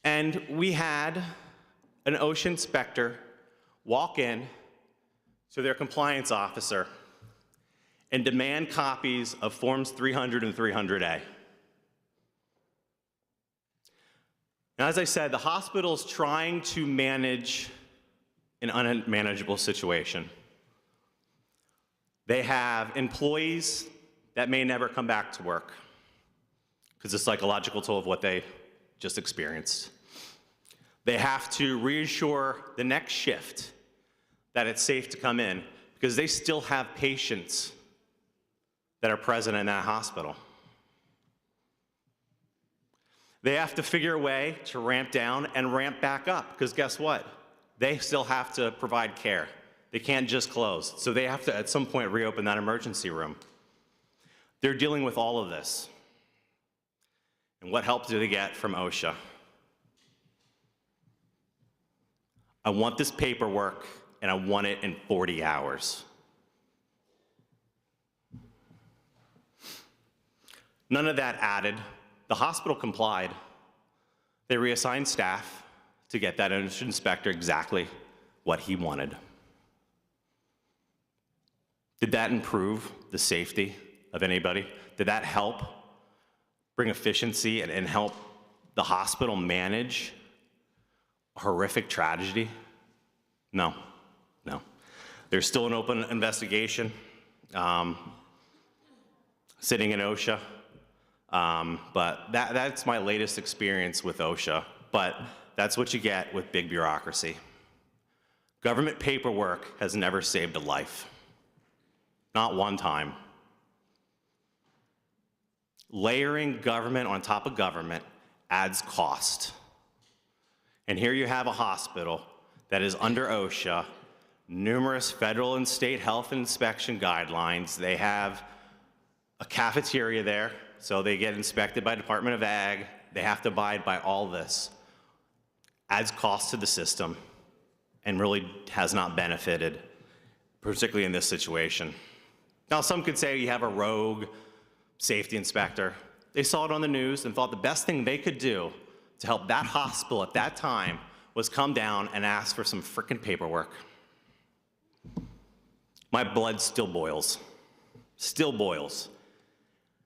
And we had an OSHA inspector walk in to their compliance officer and demand copies of Forms 300 and 300A. Now, as I said, the hospital's trying to manage an unmanageable situation. They have employees that may never come back to work because the psychological toll of what they just experienced. They have to reassure the next shift that it's safe to come in because they still have patients that are present in that hospital. They have to figure a way to ramp down and ramp back up because guess what? They still have to provide care. They can't just close. So they have to, at some point, reopen that emergency room. They're dealing with all of this. And what help do they get from OSHA? I want this paperwork, and I want it in 40 hours. None of that added. The hospital complied. They reassigned staff to get that inspector exactly what he wanted. Did that improve the safety of anybody? Did that help bring efficiency and help the hospital manage a horrific tragedy? No, no. There's still an open investigation sitting in OSHA, but that's my latest experience with OSHA, but that's what you get with big bureaucracy. Government paperwork has never saved a life. Not one time. Layering government on top of government adds cost. And here you have a hospital that is under OSHA, numerous federal and state health inspection guidelines. They have a cafeteria there, so they get inspected by Department of Ag. They have to abide by all this. Adds cost to the system and really has not benefited, particularly in this situation. Now, some could say you have a rogue safety inspector. They saw it on the news and thought the best thing they could do to help that hospital at that time was come down and ask for some frickin' paperwork. My blood still boils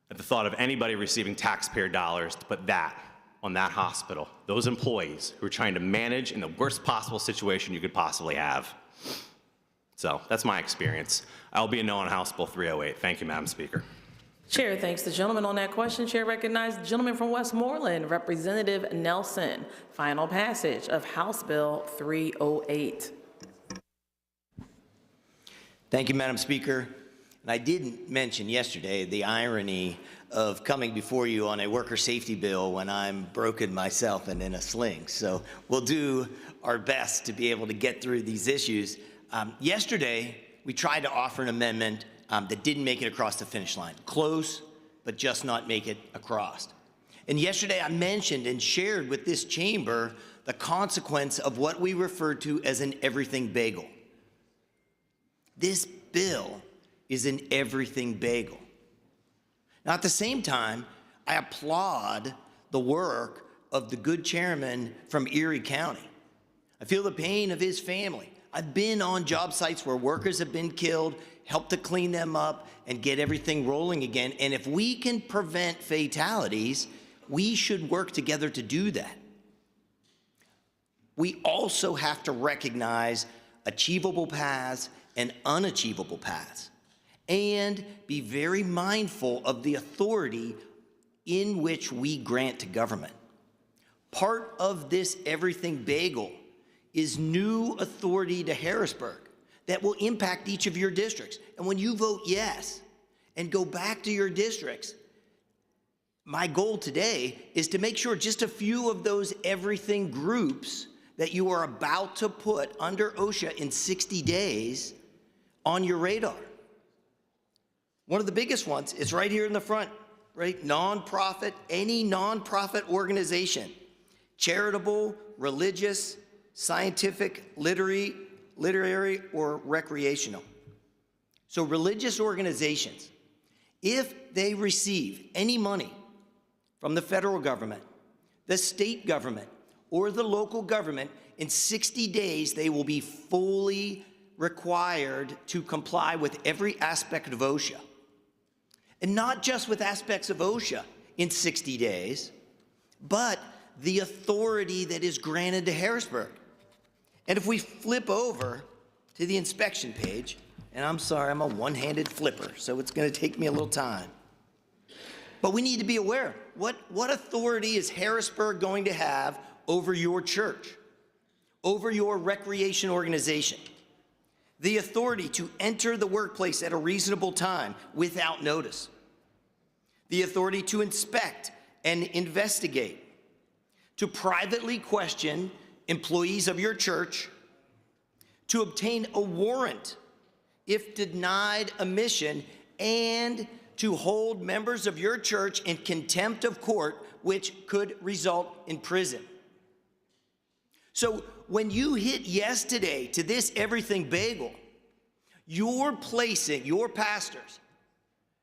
at the thought of anybody receiving taxpayer dollars to put that on that hospital, those employees who are trying to manage in the worst possible situation you could possibly have. So that's my experience. I'll be a no on House Bill 308. Thank you, Madam Speaker. Chair thanks the gentleman on that question. Chair recognizes the gentleman from Westmoreland, Representative Nelson. Final passage of House Bill 308. Thank you, Madam Speaker. And I didn't mention yesterday the irony of coming before you on a worker safety bill when I'm broken myself and in a sling. So we'll do our best to be able to get through these issues. Yesterday, we tried to offer an amendment that didn't make it across the finish line. Close, but just not make it across. And yesterday I mentioned and shared with this chamber the consequence of what we refer to as an everything bagel. This bill is an everything bagel. Now, at the same time, I applaud the work of the good chairman from Erie County. I feel the pain of his family. I've been on job sites where workers have been killed, helped to clean them up and get everything rolling again. And if we can prevent fatalities, we should work together to do that. We also have to recognize achievable paths and unachievable paths, and be very mindful of the authority in which we grant to government. Part of this everything bagel is new authority to Harrisburg that will impact each of your districts. And when you vote yes and go back to your districts, my goal today is to make sure just a few of those everything groups that you are about to put under OSHA in 60 days on your radar. One of the biggest ones is right here in the front, right? Nonprofit, any nonprofit organization, charitable, religious, scientific, literary, or recreational. So religious organizations, if they receive any money from the federal government, the state government, or the local government, in 60 days they will be fully required to comply with every aspect of OSHA. And not just with aspects of OSHA in 60 days, but the authority that is granted to Harrisburg. And if we flip over to the inspection page, and I'm sorry, I'm a one-handed flipper, so it's going to take me a little time. But we need to be aware, what authority is Harrisburg going to have over your church, over your recreation organization? The authority to enter the workplace at a reasonable time without notice. The authority to inspect and investigate, to privately question employees of your church, to obtain a warrant if denied admission, and to hold members of your church in contempt of court, which could result in prison. So when you hit yes today to this everything bagel, you're placing your pastors,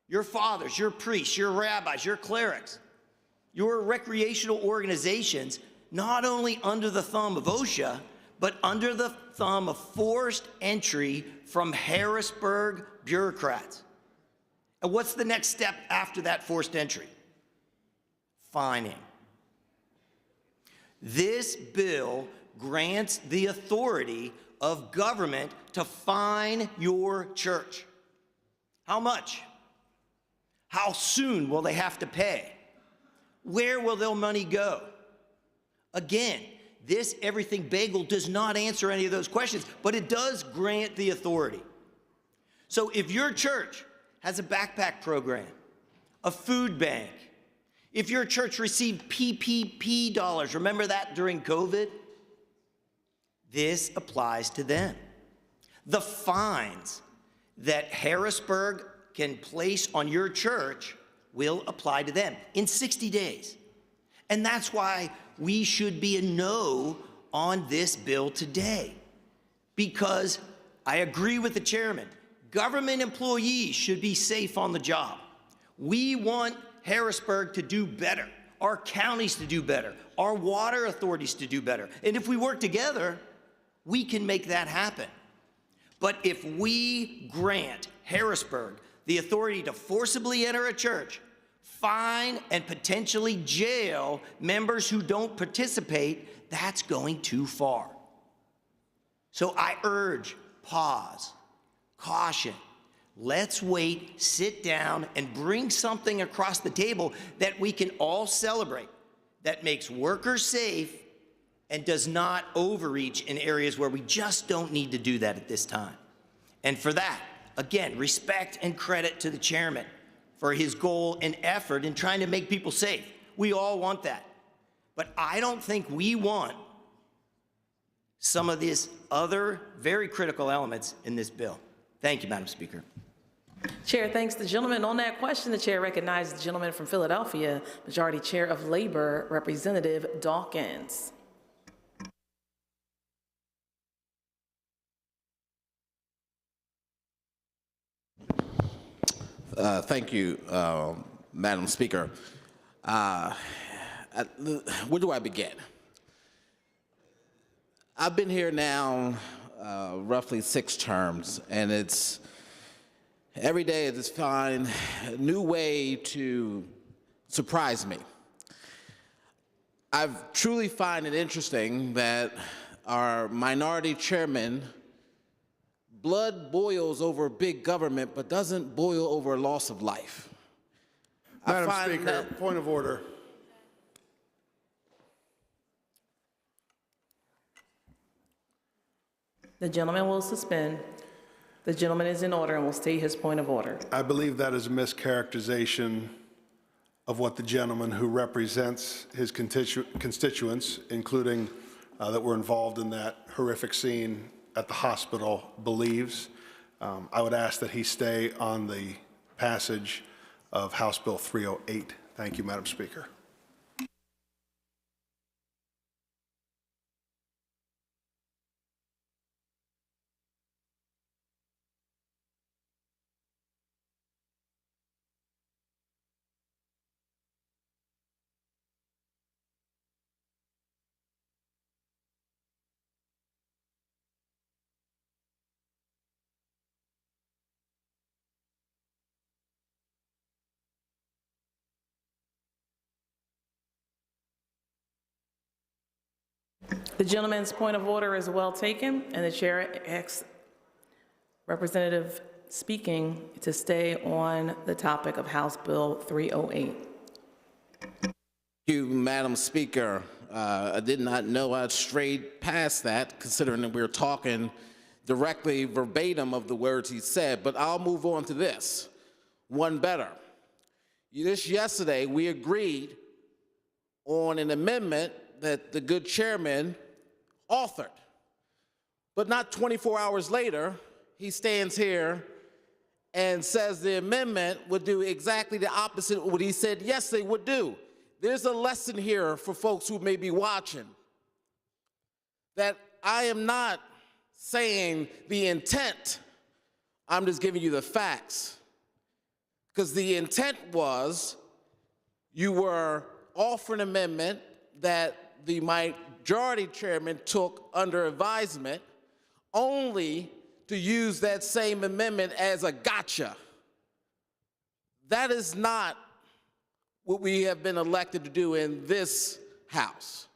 your fathers, your priests, your rabbis, your clerics, your recreational organizations, not only under the thumb of OSHA, but under the thumb of forced entry from Harrisburg bureaucrats. And what's the next step after that forced entry? Fining. This bill grants the authority of government to fine your church. How much? How soon will they have to pay? Where will their money go? Again, this everything bagel does not answer any of those questions, but it does grant the authority. So if your church has a backpack program, a food bank, if your church received PPP dollars, remember that during COVID? This applies to them. The fines that Harrisburg can place on your church will apply to them in 60 days. And that's why we should be a no on this bill today. Because I agree with the chairman, government employees should be safe on the job. We want Harrisburg to do better, our counties to do better, our water authorities to do better. And if we work together, we can make that happen. But if we grant Harrisburg the authority to forcibly enter a church, fine and potentially jail members who don't participate, that's going too far. So I urge pause, caution. Let's wait, sit down, and bring something across the table that we can all celebrate, that makes workers safe and does not overreach in areas where we just don't need to do that at this time. And for that, again, respect and credit to the chairman for his goal and effort in trying to make people safe. We all want that. But I don't think we want some of these other very critical elements in this bill. Thank you, Madam Speaker. Chair thanks the gentleman. On that question, the chair recognizes the gentleman from Philadelphia, Majority Chair of Labor, Representative Dawkins. Thank you, Madam Speaker. Where do I begin? I've been here now roughly 6 terms, and it's every day I just find a new way to surprise me. I truly find it interesting that our minority chairman blood boils over big government, but doesn't boil over a loss of life. Madam Speaker, point of order. The gentleman will suspend. The gentleman is in order and will state his point of order. I believe that is a mischaracterization of what the gentleman who represents his constituents, including that were involved in that horrific scene at the hospital, believes. I would ask that he stay on the passage of House Bill 308. Thank you, Madam Speaker. The gentleman's point of order is well taken, and the chair asks Representative speaking to stay on the topic of House Bill 308. Thank you, Madam Speaker. I did not know I'd strayed past that, considering that we were talking directly verbatim of the words he said, but I'll move on to this. One better. Just yesterday, we agreed on an amendment that the good chairman authored. But not 24 hours later, he stands here and says the amendment would do exactly the opposite of what he said yesterday would do. There's a lesson here for folks who may be watching, that I am not saying the intent, I'm just giving you the facts. Because the intent was you were offering an amendment that the majority chairman took under advisement only to use that same amendment as a gotcha. That is not what we have been elected to do in this House.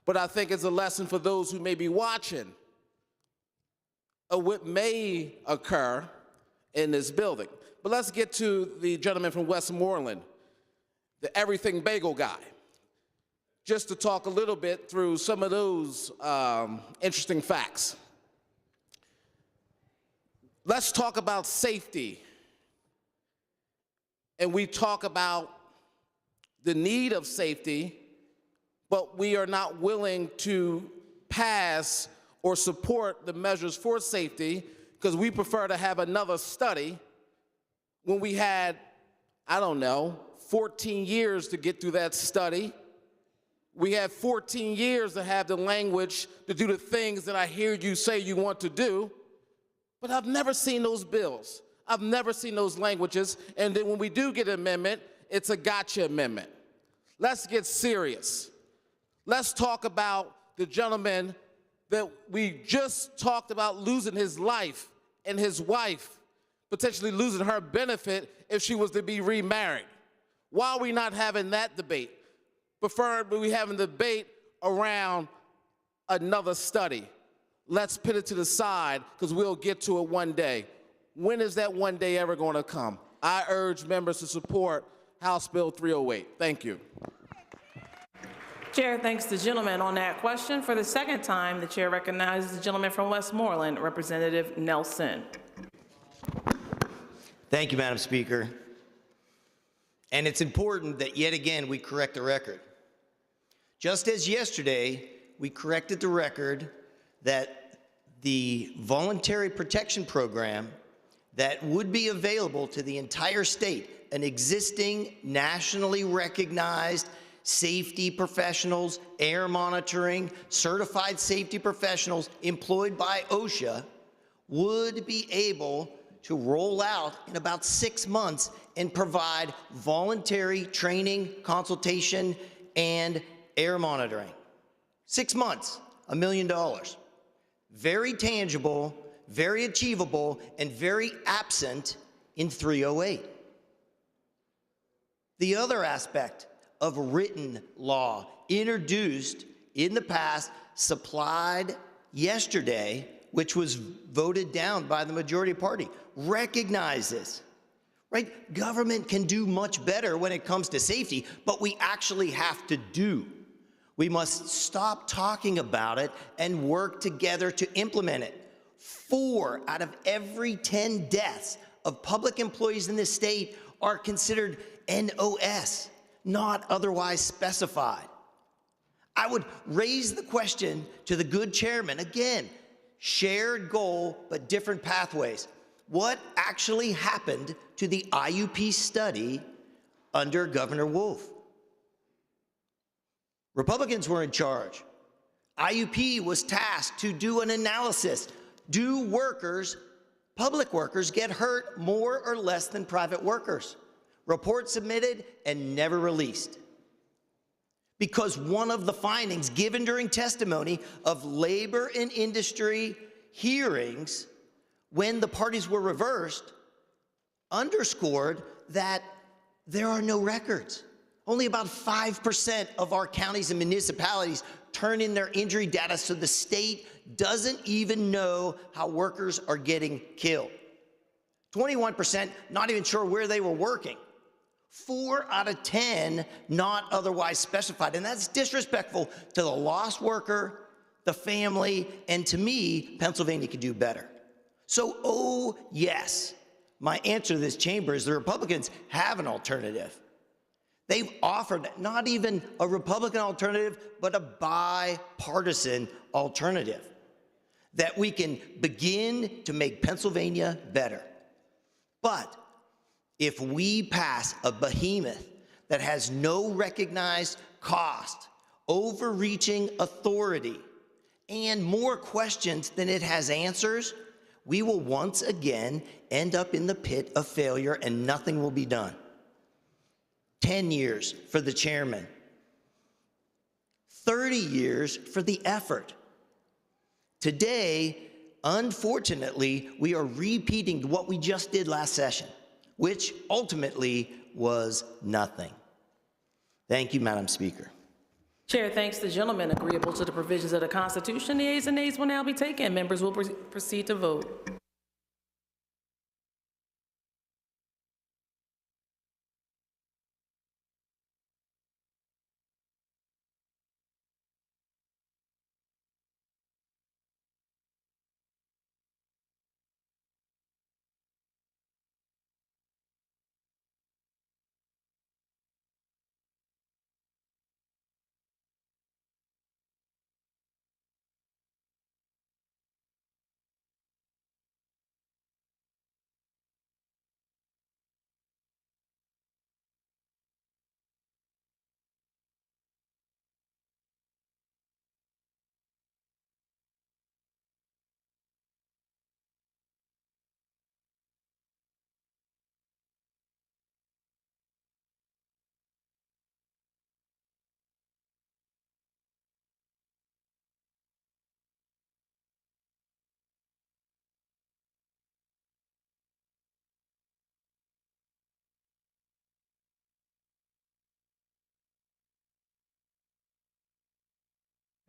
But I think it's a lesson for those who may be watching of what may occur in this building. But let's get to the gentleman from Westmoreland, the everything bagel guy, just to talk a little bit through some of those interesting facts. Let's talk about safety. And we talk about the need of safety, but we are not willing to pass or support the measures for safety because we prefer to have another study when we had, I don't know, 14 years to get through that study. We had 14 years to have the language to do the things that I hear you say you want to do, but I've never seen those bills. I've never seen those languages, and then when we do get an amendment, it's a gotcha amendment. Let's get serious. Let's talk about the gentleman that we just talked about losing his life and his wife, potentially losing her benefit if she was to be remarried. Why are we not having that debate? Preferably we having a debate around another study. Let's put it to the side because we'll get to it one day. When is that one day ever going to come? I urge members to support House Bill 308. Thank you. Chair thanks the gentleman on that question. For the second time, the chair recognizes the gentleman from Westmoreland, Representative Nelson. Thank you, Madam Speaker. And it's important that yet again we correct the record. Just as yesterday, we corrected the record that the voluntary protection program that would be available to the entire state, an existing nationally recognized safety professionals, air monitoring, certified safety professionals employed by OSHA, would be able to roll out in about 6 months and provide voluntary training, consultation, and air monitoring. 6 months, $1 million. Very tangible, very achievable, and very absent in 308. The other aspect of written law introduced in the past, supplied yesterday, which was voted down by the majority party, recognizes, right? Government can do much better when it comes to safety, but we actually have to do. We must stop talking about it and work together to implement it. 4 out of every 10 deaths of public employees in this state are considered NOS, not otherwise specified. I would raise the question to the good chairman, again, shared goal, but different pathways. What actually happened to the IUP study under Governor Wolf? Republicans were in charge. IUP was tasked to do an analysis. Do workers, public workers, get hurt more or less than private workers? Report submitted and never released. Because one of the findings given during testimony of labor and industry hearings when the parties were reversed underscored that there are no records Only about 5% of our counties and municipalities turn in their injury data, so the state doesn't even know how workers are getting killed. 21% not even sure where they were working. 4 out of 10 not otherwise specified, and that's disrespectful to the lost worker, the family, and to me, Pennsylvania could do better. So, oh yes, my answer to this chamber is the Republicans have an alternative. They've offered not even a Republican alternative, but a bipartisan alternative that we can begin to make Pennsylvania better. But if we pass a behemoth that has no recognized cost, overreaching authority, and more questions than it has answers, we will once again end up in the pit of failure and nothing will be done. 10 years for the chairman, 30 years for the effort. Today, unfortunately, we are repeating what we just did last session, which ultimately was nothing. Thank you, Madam Speaker. Chair thanks the gentleman. Agreeable to the provisions of the Constitution, the ayes and nays will now be taken. Members will proceed to vote.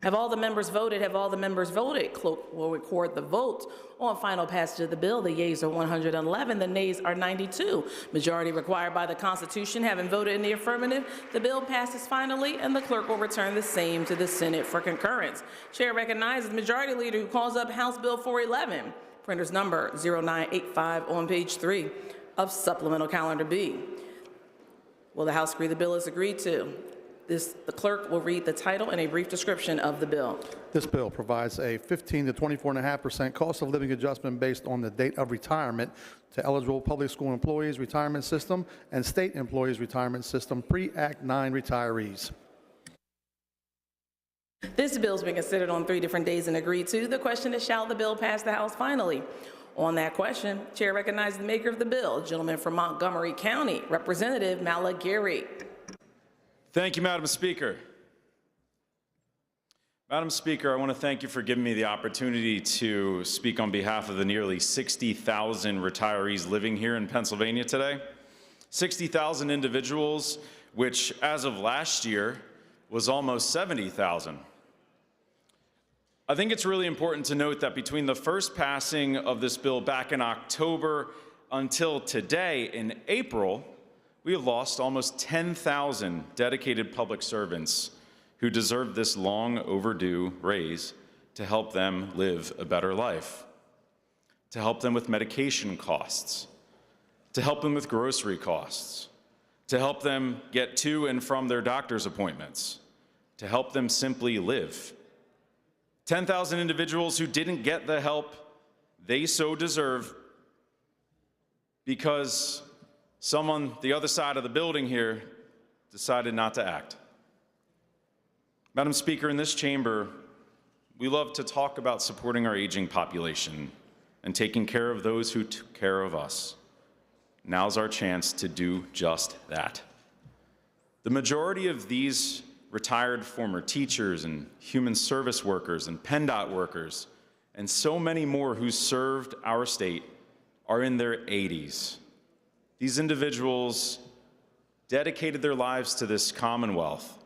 Have all the members voted? Have all the members voted? Clerk will record the vote on final passage of the bill. The yeas are 111, the nays are 92. Majority required by the Constitution having voted in the affirmative, the bill passes finally, and the clerk will return the same to the Senate for concurrence. Chair recognizes the Majority Leader who calls up House Bill 411, printer's number 0985 on page 3 of Supplemental Calendar B. Will the House agree the bill is agreed to? The clerk will read the title and a brief description of the bill. This bill provides a 15 to 24.5% cost of living adjustment based on the date of retirement to eligible public school employees retirement system and state employees retirement system pre-Act 9 retirees. This bill is being considered on 3 different days and agreed to. The question is, shall the bill pass the House finally? On that question, Chair recognizes the maker of the bill, gentleman from Montgomery County, Representative Malagary. Thank you, Madam Speaker. Madam Speaker, I want to thank you for giving me the opportunity to speak on behalf of the nearly 60,000 retirees living here in Pennsylvania today. 60,000 individuals, which as of last year was almost 70,000. I think it's really important to note that between the first passing of this bill back in October until today in April, we have lost almost 10,000 dedicated public servants who deserve this long overdue raise to help them live a better life, to help them with medication costs, to help them with grocery costs, to help them get to and from their doctor's appointments, to help them simply live. 10,000 individuals who didn't get the help they so deserve because someone the other side of the building here decided not to act. Madam Speaker, in this chamber, we love to talk about supporting our aging population and taking care of those who took care of us. Now's our chance to do just that. The majority of these retired former teachers and human service workers and PennDOT workers and so many more who served our state are in their 80s. These individuals dedicated their lives to this Commonwealth.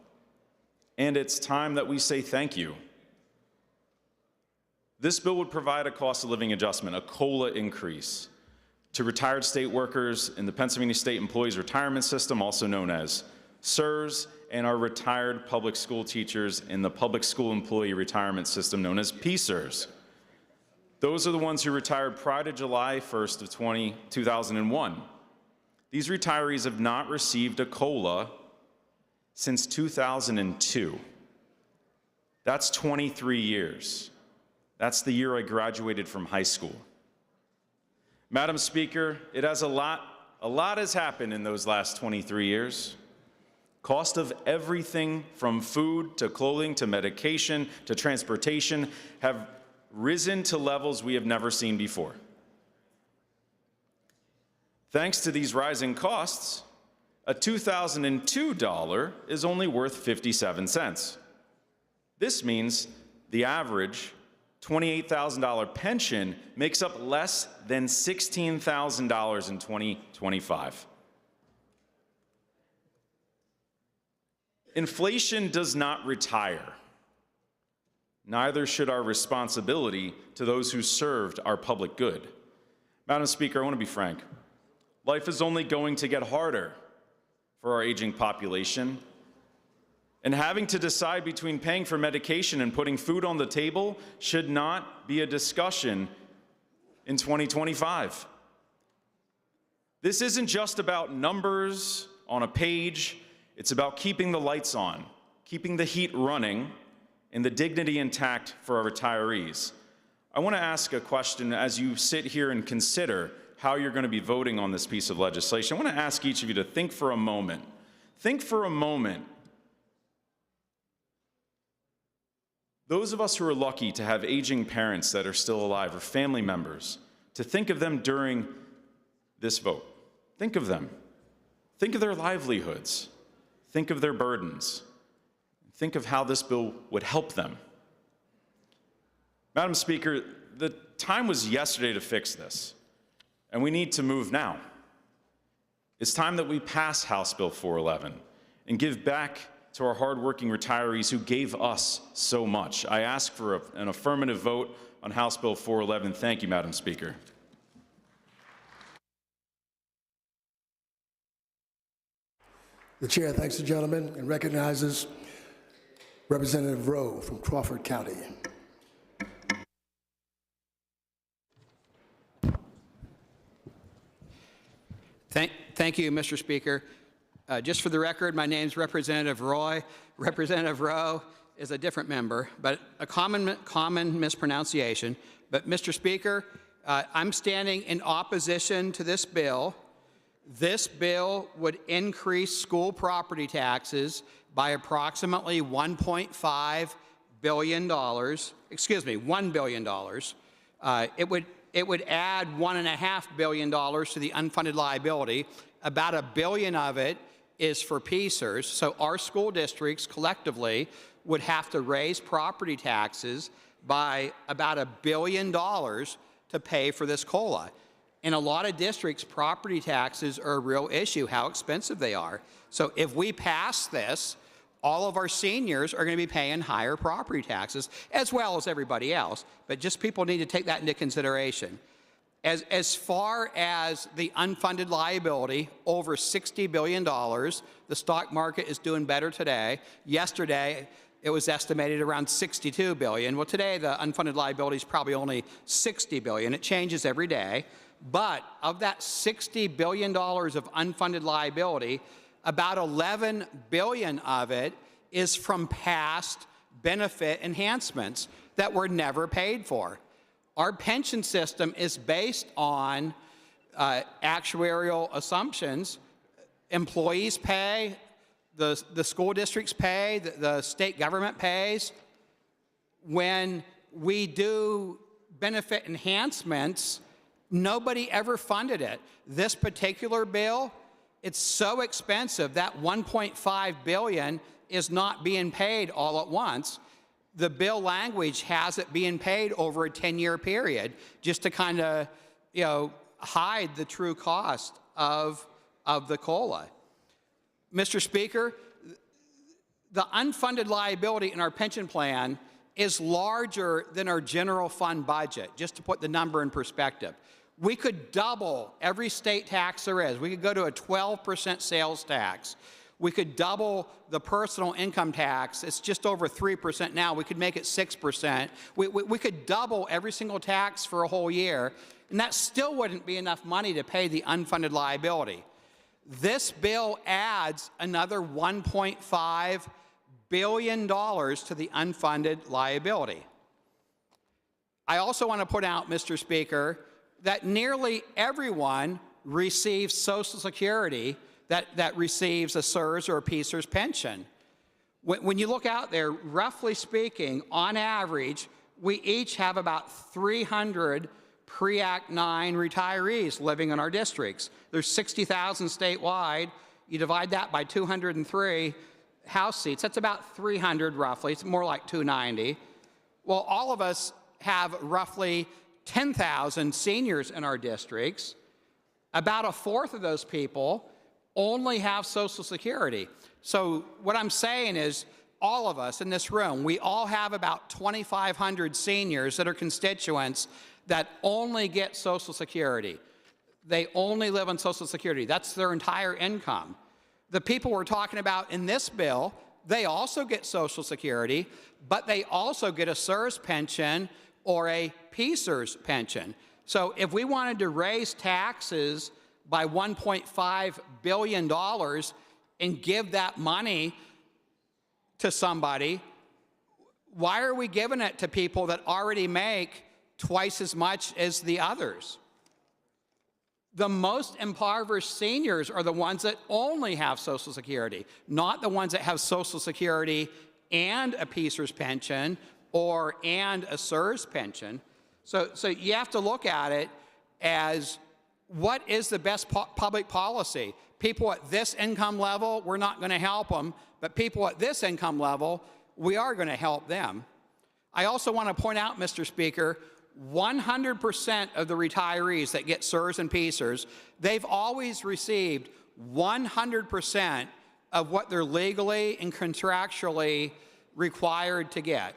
And it's time that we say thank you. This bill would provide a cost of living adjustment, a COLA increase, to retired state workers in the Pennsylvania State Employees Retirement System, also known as SERS, and our retired public school teachers in the Public School Employee Retirement System, known as PSERS. Those are the ones who retired prior to July 1st of 2001. These retirees have not received a COLA since 2002. That's 23 years. That's the year I graduated from high school. Madam Speaker, a lot has happened in those last 23 years. Cost of everything from food to clothing to medication to transportation have risen to levels we have never seen before. Thanks to these rising costs, a 2002 dollar is only worth 57 cents. This means the average $28,000 pension makes up less than $16,000 in 2025. Inflation does not retire. Neither should our responsibility to those who served our public good. Madam Speaker, I want to be frank. Life is only going to get harder for our aging population. And having to decide between paying for medication and putting food on the table should not be a discussion in 2025. This isn't just about numbers on a page. It's about keeping the lights on, keeping the heat running, and the dignity intact for our retirees. I want to ask a question as you sit here and consider how you're going to be voting on this piece of legislation. I want to ask each of you to think for a moment. Think for a moment. Those of us who are lucky to have aging parents that are still alive or family members, to think of them during this vote. Think of them. Think of their livelihoods. Think of their burdens. Think of how this bill would help them. Madam Speaker, the time was yesterday to fix this, and we need to move now. It's time that we pass House Bill 411 and give back to our hardworking retirees who gave us so much. I ask for an affirmative vote on House Bill 411. Thank you, Madam Speaker. The chair thanks the gentleman and recognizes Representative Rowe from Crawford County. Thank you, Mr. Speaker. Just for the record, my name's Representative Roy. Representative Rowe is a different member, but a common mispronunciation. But Mr. Speaker, I'm standing in opposition to this bill. This bill would increase school property taxes by approximately $1.5 billion. Excuse me, $1 billion. It would add $1.5 billion to the unfunded liability. About $1 billion of it is for PSERS. So our school districts collectively would have to raise property taxes by about $1 billion to pay for this COLA. In a lot of districts, property taxes are a real issue, how expensive they are. So if we pass this, all of our seniors are going to be paying higher property taxes, as well as everybody else. But just people need to take that into consideration. As far as the unfunded liability, over $60 billion, the stock market is doing better today. Yesterday, it was estimated around $62 billion. Well, today, the unfunded liability is probably only $60 billion. It changes every day. But of that $60 billion of unfunded liability, about $11 billion of it is from past benefit enhancements that were never paid for. Our pension system is based on actuarial assumptions. Employees pay, the school districts pay, the state government pays. When we do benefit enhancements, nobody ever funded it. This particular bill, it's so expensive that $1.5 billion is not being paid all at once. The bill language has it being paid over a 10-year period, just to kind of, hide the true cost of the COLA. Mr. Speaker, the unfunded liability in our pension plan is larger than our general fund budget, just to put the number in perspective. We could double every state tax there is. We could go to a 12% sales tax. We could double the personal income tax. It's just over 3% now. We could make it 6%. We could double every single tax for a whole year, and that still wouldn't be enough money to pay the unfunded liability. This bill adds another $1.5 billion to the unfunded liability. I also want to put out, Mr. Speaker, that nearly everyone receives Social Security that receives a CSRS or a PSERS pension. When you look out there, roughly speaking, on average, we each have about 300 pre-Act 9 retirees living in our districts. There's 60,000 statewide. You divide that by 203 House seats, that's about 300 roughly. It's more like 290. Well, all of us have roughly 10,000 seniors in our districts. About a fourth of those people only have Social Security. So what I'm saying is, all of us in this room, we all have about 2,500 seniors that are constituents that only get Social Security. They only live on Social Security. That's their entire income. The people we're talking about in this bill, they also get Social Security, but they also get a CSRS pension or a PSERS pension. So if we wanted to raise taxes by $1.5 billion and give that money to somebody, why are we giving it to people that already make twice as much as the others? The most impoverished seniors are the ones that only have Social Security, not the ones that have Social Security and a PSERS pension and a CSRS pension. So you have to look at it as, what is the best public policy? People at this income level, we're not going to help them, but people at this income level, we are going to help them. I also want to point out, Mr. Speaker, 100% of the retirees that get CSRS and PSERS, they've always received 100% of what they're legally and contractually required to get.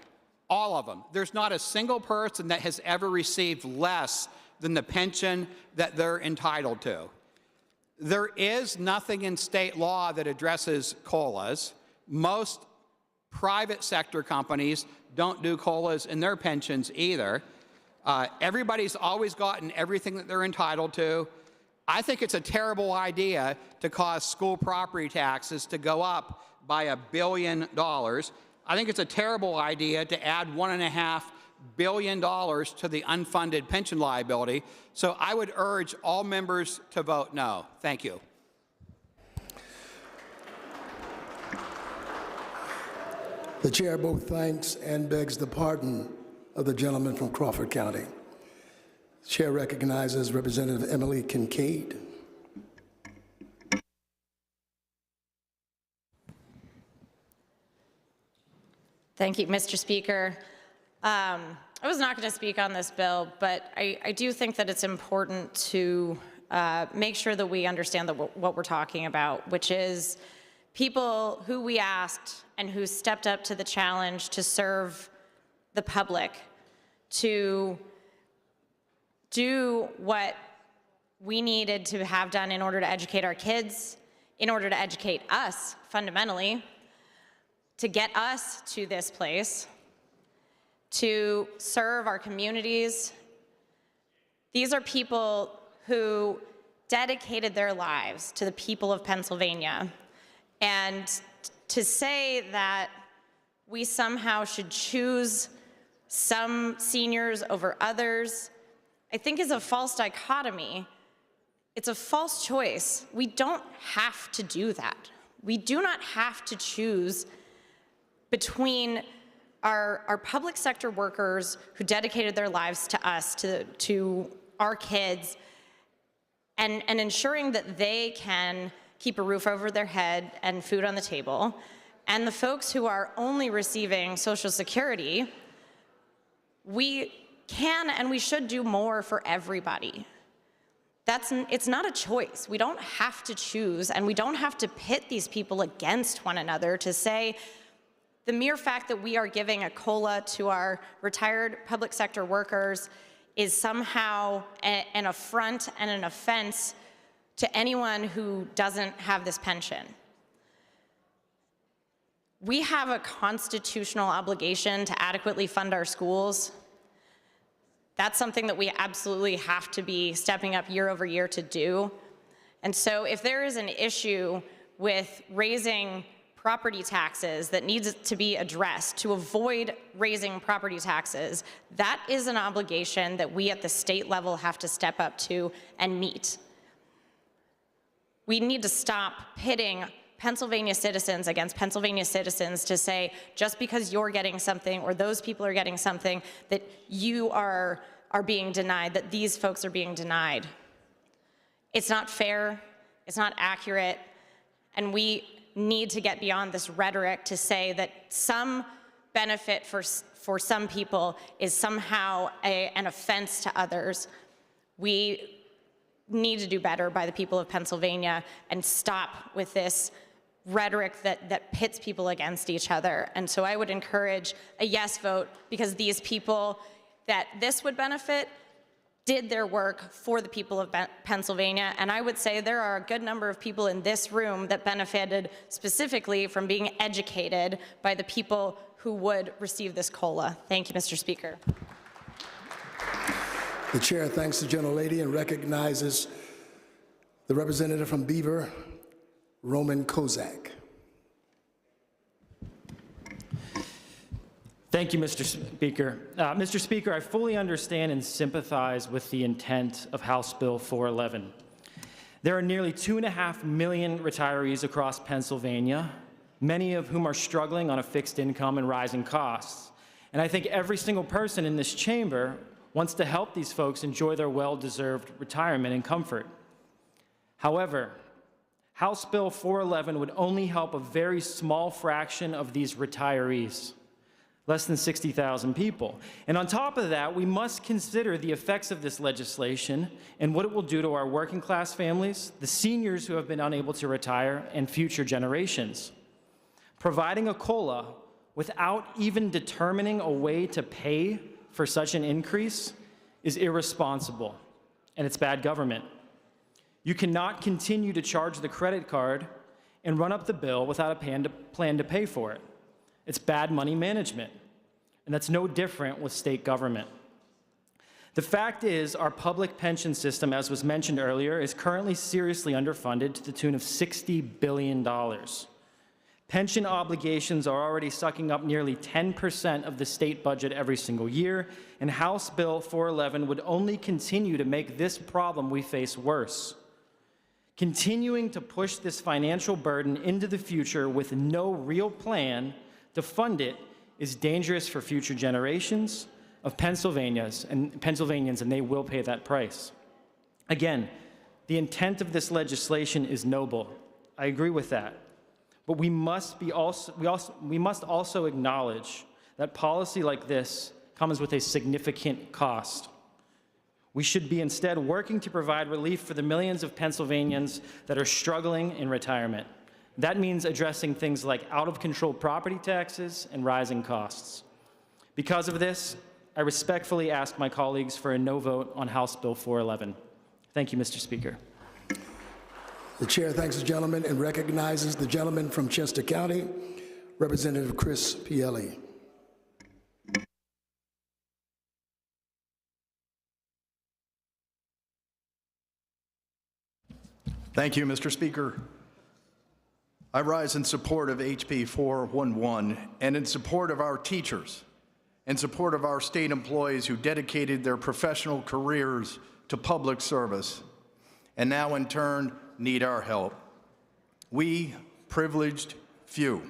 All of them. There's not a single person that has ever received less than the pension that they're entitled to. There is nothing in state law that addresses COLAs. Most private sector companies don't do COLAs in their pensions either. Everybody's always gotten everything that they're entitled to. I think it's a terrible idea to cause school property taxes to go up by $1 billion. I think it's a terrible idea to add $1.5 billion to the unfunded pension liability. So I would urge all members to vote no. Thank you. The chair both thanks and begs the pardon of the gentleman from Crawford County. The chair recognizes Representative Emily Kincaid. Thank you, Mr. Speaker. I was not going to speak on this bill, but I do think that it's important to make sure that we understand what we're talking about, which is people who we asked and who stepped up to the challenge to serve the public, to do what we needed to have done in order to educate our kids, in order to educate us fundamentally, to get us to this place, to serve our communities. These are people who dedicated their lives to the people of Pennsylvania. And to say that we somehow should choose some seniors over others, I think is a false dichotomy. It's a false choice. We don't have to do that. We do not have to choose between our public sector workers who dedicated their lives to us, to our kids, and ensuring that they can keep a roof over their head and food on the table, and the folks who are only receiving Social Security. We can and we should do more for everybody. It's not a choice. We don't have to choose, and we don't have to pit these people against one another to say the mere fact that we are giving a COLA to our retired public sector workers is somehow an affront and an offense to anyone who doesn't have this pension. We have a constitutional obligation to adequately fund our schools. That's something that we absolutely have to be stepping up year over year to do. And so if there is an issue with raising property taxes that needs to be addressed to avoid raising property taxes, that is an obligation that we at the state level have to step up to and meet. We need to stop pitting Pennsylvania citizens against Pennsylvania citizens to say, just because you're getting something or those people are getting something, that you are being denied, that these folks are being denied. It's not fair, it's not accurate, and we need to get beyond this rhetoric to say that some benefit for some people is somehow an offense to others. We need to do better by the people of Pennsylvania and stop with this rhetoric that pits people against each other. And so I would encourage a yes vote, because these people that this would benefit did their work for the people of Pennsylvania. And I would say there are a good number of people in this room that benefited specifically from being educated by the people who would receive this COLA. Thank you, Mr. Speaker. The chair thanks the gentlelady and recognizes the representative from Beaver, Roman Kozak. Thank you, Mr. Speaker. Mr. Speaker, I fully understand and sympathize with the intent of House Bill 411. There are nearly 2.5 million retirees across Pennsylvania, many of whom are struggling on a fixed income and rising costs. And I think every single person in this chamber wants to help these folks enjoy their well-deserved retirement and comfort. However, House Bill 411 would only help a very small fraction of these retirees, less than 60,000 people. And on top of that, we must consider the effects of this legislation and what it will do to our working class families, the seniors who have been unable to retire, and future generations. Providing a COLA without even determining a way to pay for such an increase is irresponsible, and it's bad government. You cannot continue to charge the credit card and run up the bill without a plan to pay for it. It's bad money management, and that's no different with state government. The fact is, our public pension system, as was mentioned earlier, is currently seriously underfunded to the tune of $60 billion. Pension obligations are already sucking up nearly 10% of the state budget every single year, and House Bill 411 would only continue to make this problem we face worse. Continuing to push this financial burden into the future with no real plan to fund it is dangerous for future generations of Pennsylvanians, and they will pay that price. Again, the intent of this legislation is noble. I agree with that. But we must also acknowledge that policy like this comes with a significant cost. We should be instead working to provide relief for the millions of Pennsylvanians that are struggling in retirement. That means addressing things like out-of-control property taxes and rising costs. Because of this, I respectfully ask my colleagues for a no vote on House Bill 411. Thank you, Mr. Speaker. The chair thanks the gentleman and recognizes the gentleman from Chester County, Representative Chris Pielli. Thank you, Mr. Speaker. I rise in support of HB 411 and in support of our teachers, in support of our state employees who dedicated their professional careers to public service and now in turn need our help. We, privileged few,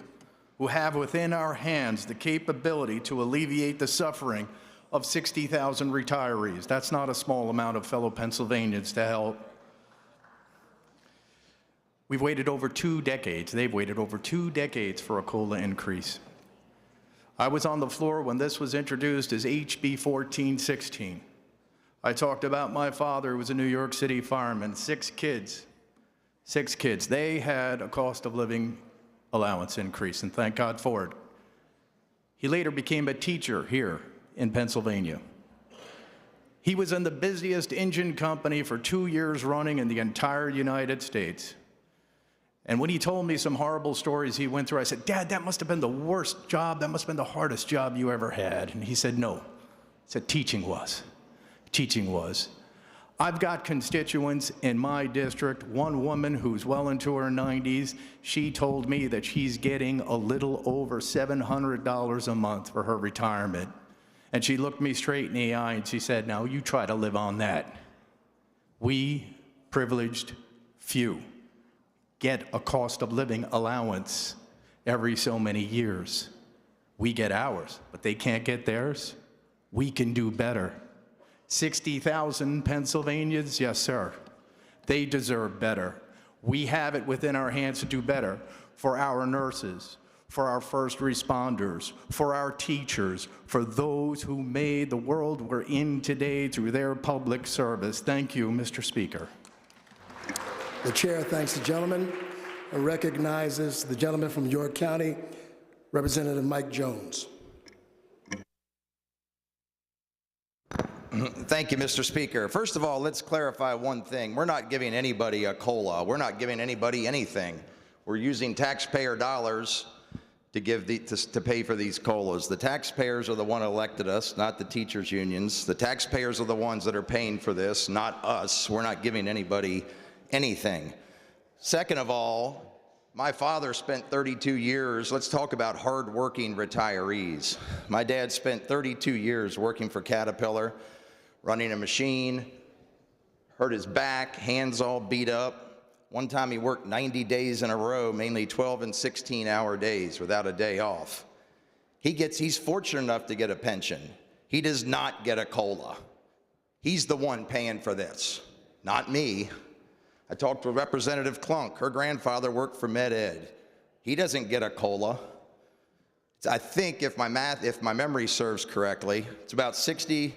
who have within our hands the capability to alleviate the suffering of 60,000 retirees. That's not a small amount of fellow Pennsylvanians to help. We've waited over 2 decades. They've waited over 2 decades for a COLA increase. I was on the floor when this was introduced as HB 1416, I talked about my father, who was a New York City fireman, 6 kids. 6 kids. They had a cost of living allowance increase, and thank God for it. He later became a teacher here in Pennsylvania. He was in the busiest engine company for 2 years running in the entire United States. And when he told me some horrible stories he went through, I said, "Dad, that must have been the worst job. That must have been the hardest job you ever had." And he said, "No." He said, "Teaching was. Teaching was." I've got constituents in my district, one woman who's well into her 90s. She told me that she's getting a little over $700 a month for her retirement. And she looked me straight in the eye and she said, "Now you try to live on that." We, privileged few, get a cost of living allowance every so many years. We get ours, but they can't get theirs. We can do better. 60,000 Pennsylvanians, yes, sir. They deserve better. We have it within our hands to do better for our nurses, for our first responders, for our teachers, for those who made the world we're in today through their public service. Thank you, Mr. Speaker. The chair thanks the gentleman and recognizes the gentleman from York County, Representative Mike Jones. Thank you, Mr. Speaker. First of all, let's clarify one thing. We're not giving anybody a COLA. We're not giving anybody anything. We're using taxpayer dollars to pay for these COLAs. The taxpayers are the one who elected us, not the teachers' unions. The taxpayers are the ones that are paying for this, not us. We're not giving anybody anything. Second of all, my father spent 32 years, let's talk about hard-working retirees. My dad spent 32 years working for Caterpillar, running a machine, hurt his back, hands all beat up. One time he worked 90 days in a row, mainly 12 and 16-hour days without a day off. He's fortunate enough to get a pension. He does not get a COLA. He's the one paying for this, not me. I talked to Representative Klunk. Her grandfather worked for Med Ed. He doesn't get a COLA. I think if my memory serves correctly, it's about 60%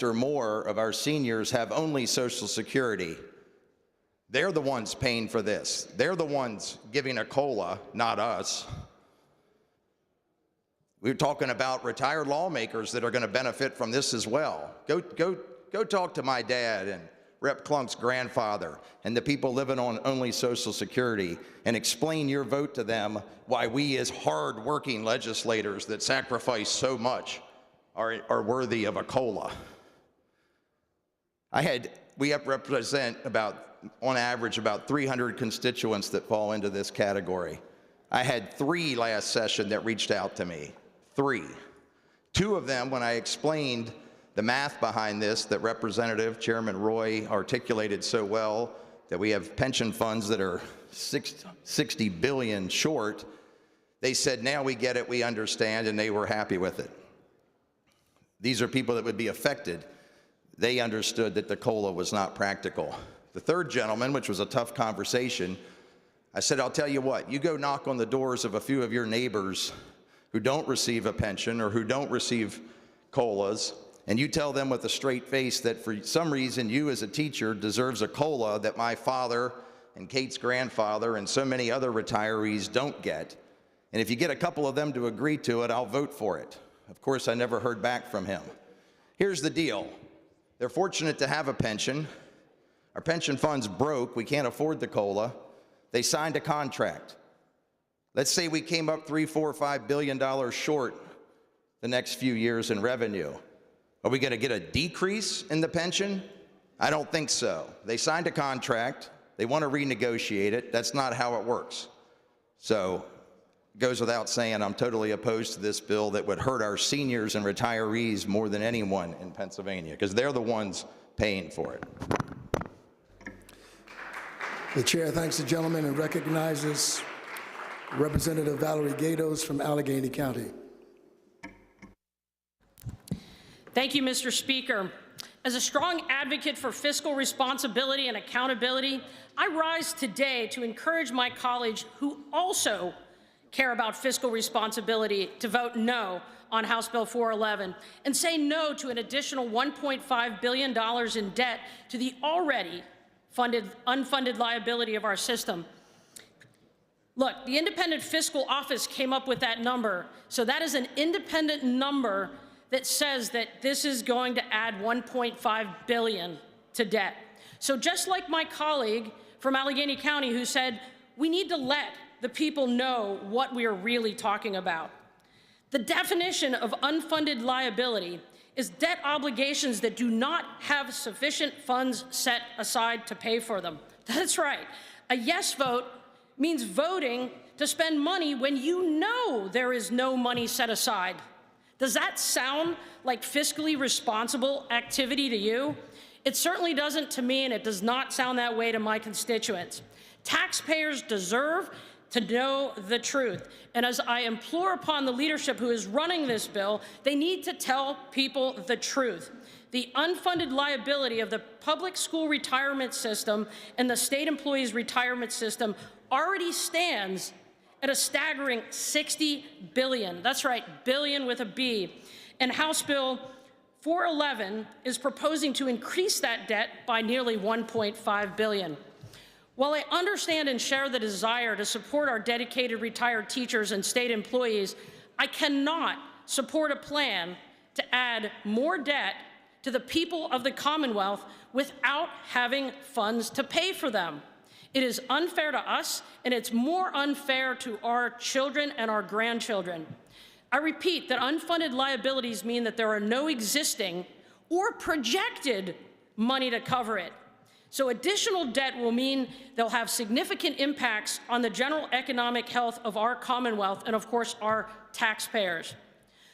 or more of our seniors have only Social Security. They're the ones paying for this. They're the ones giving a COLA, not us. We're talking about retired lawmakers that are going to benefit from this as well. Go talk to my dad and Rep. Klunk's grandfather and the people living on only Social Security and explain your vote to them why we as hard-working legislators that sacrifice so much are worthy of a COLA. We represent on average about 300 constituents that fall into this category. I had 3 last session that reached out to me. 3. 2 of them, when I explained the math behind this that Representative Chairman Roy articulated so well, that we have pension funds that are $60 billion short, they said, "Now we get it, we understand," and they were happy with it. These are people that would be affected. They understood that the COLA was not practical. The third gentleman, which was a tough conversation, I said, "I'll tell you what, you go knock on the doors of a few of your neighbors who don't receive a pension or who don't receive COLAs, and you tell them with a straight face that for some reason you as a teacher deserves a COLA that my father and Kate's grandfather and so many other retirees don't get. And if you get a couple of them to agree to it, I'll vote for it." Of course, I never heard back from him. Here's the deal. They're fortunate to have a pension. Our pension fund's broke. We can't afford the COLA. They signed a contract. Let's say we came up $3, $4, $5 billion short the next few years in revenue. Are we going to get a decrease in the pension? I don't think so. They signed a contract. They want to renegotiate it. That's not how it works. So it goes without saying, I'm totally opposed to this bill that would hurt our seniors and retirees more than anyone in Pennsylvania, because they're the ones paying for it. The chair thanks the gentleman and recognizes Representative Valerie Gatos from Allegheny County. Thank you, Mr. Speaker. As a strong advocate for fiscal responsibility and accountability, I rise today to encourage my colleagues who also care about fiscal responsibility to vote no on House Bill 411 and say no to an additional $1.5 billion in debt to the already unfunded liability of our system. Look, the Independent Fiscal Office came up with that number, so that is an independent number that says that this is going to add $1.5 billion to debt. So just like my colleague from Allegheny County who said, we need to let the people know what we are really talking about. The definition of unfunded liability is debt obligations that do not have sufficient funds set aside to pay for them. That's right. A yes vote means voting to spend money when you know there is no money set aside. Does that sound like fiscally responsible activity to you? It certainly doesn't to me, and it does not sound that way to my constituents. Taxpayers deserve to know the truth. And as I implore upon the leadership who is running this bill, they need to tell people the truth. The unfunded liability of the public school retirement system and the state employees retirement system already stands at a staggering $60 billion. That's right, billion with a B. And House Bill 411 is proposing to increase that debt by nearly $1.5 billion. While I understand and share the desire to support our dedicated retired teachers and state employees, I cannot support a plan to add more debt to the people of the Commonwealth without having funds to pay for them. It is unfair to us, and it's more unfair to our children and our grandchildren. I repeat that unfunded liabilities mean that there are no existing or projected money to cover it. So additional debt will mean they'll have significant impacts on the general economic health of our Commonwealth and, of course, our taxpayers.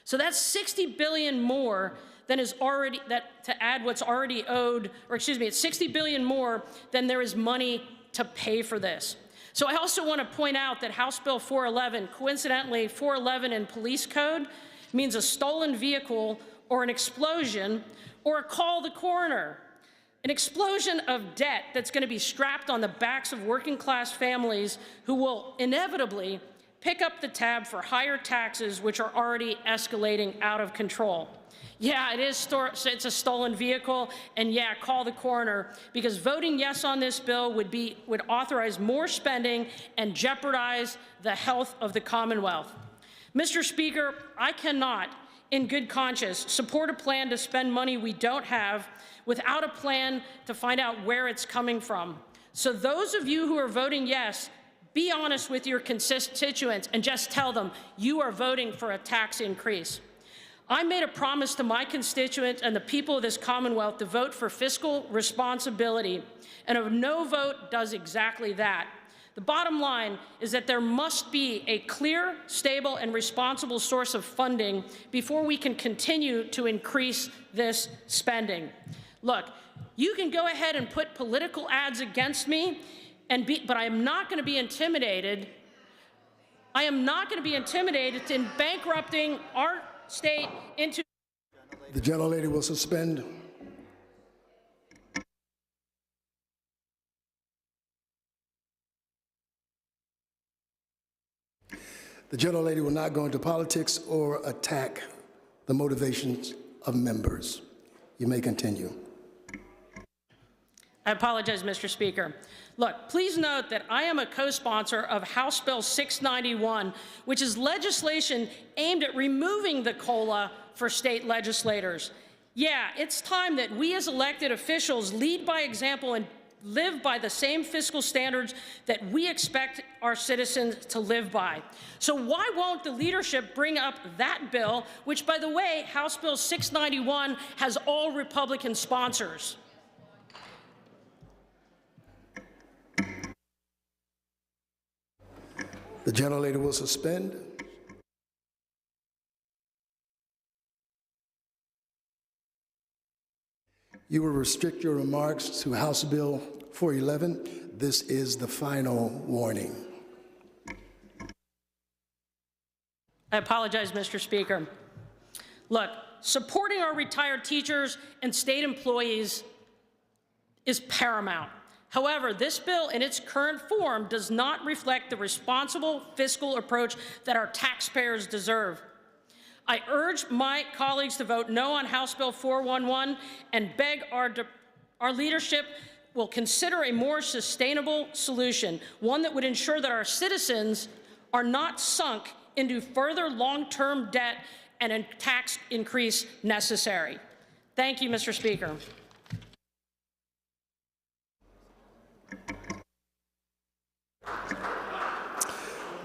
So that's $60 billion more than is already, to add what's already owed, or excuse me, it's $60 billion more than there is money to pay for this. So I also want to point out that House Bill 411, coincidentally, 411 in police code means a stolen vehicle or an explosion or a call the coroner. An explosion of debt that's going to be strapped on the backs of working class families who will inevitably pick up the tab for higher taxes, which are already escalating out of control. Yeah, it's a stolen vehicle, and yeah, call the coroner, because voting yes on this bill would authorize more spending and jeopardize the health of the Commonwealth. Mr. Speaker, I cannot, in good conscience, support a plan to spend money we don't have without a plan to find out where it's coming from. So those of you who are voting yes, be honest with your constituents and just tell them you are voting for a tax increase. I made a promise to my constituents and the people of this Commonwealth to vote for fiscal responsibility, and a no vote does exactly that. The bottom line is that there must be a clear, stable, and responsible source of funding before we can continue to increase this spending. Look, you can go ahead and put political ads against me, but I am not going to be intimidated. I am not going to be intimidated in bankrupting our state into. The gentlelady will suspend. The gentlelady will not go into politics or attack the motivations of members. You may continue. I apologize, Mr. Speaker. Look, please note that I am a co-sponsor of House Bill 691, which is legislation aimed at removing the COLA for state legislators. Yeah, it's time that we as elected officials lead by example and live by the same fiscal standards that we expect our citizens to live by. So why won't the leadership bring up that bill, which, by the way, House Bill 691 has all Republican sponsors? The gentlelady will suspend. You will restrict your remarks to House Bill 411. This is the final warning. I apologize, Mr. Speaker. Look, supporting our retired teachers and state employees is paramount. However, this bill in its current form does not reflect the responsible fiscal approach that our taxpayers deserve. I urge my colleagues to vote no on House Bill 411 and beg our leadership will consider a more sustainable solution, one that would ensure that our citizens are not sunk into further long-term debt and a tax increase necessary. Thank you, Mr. Speaker.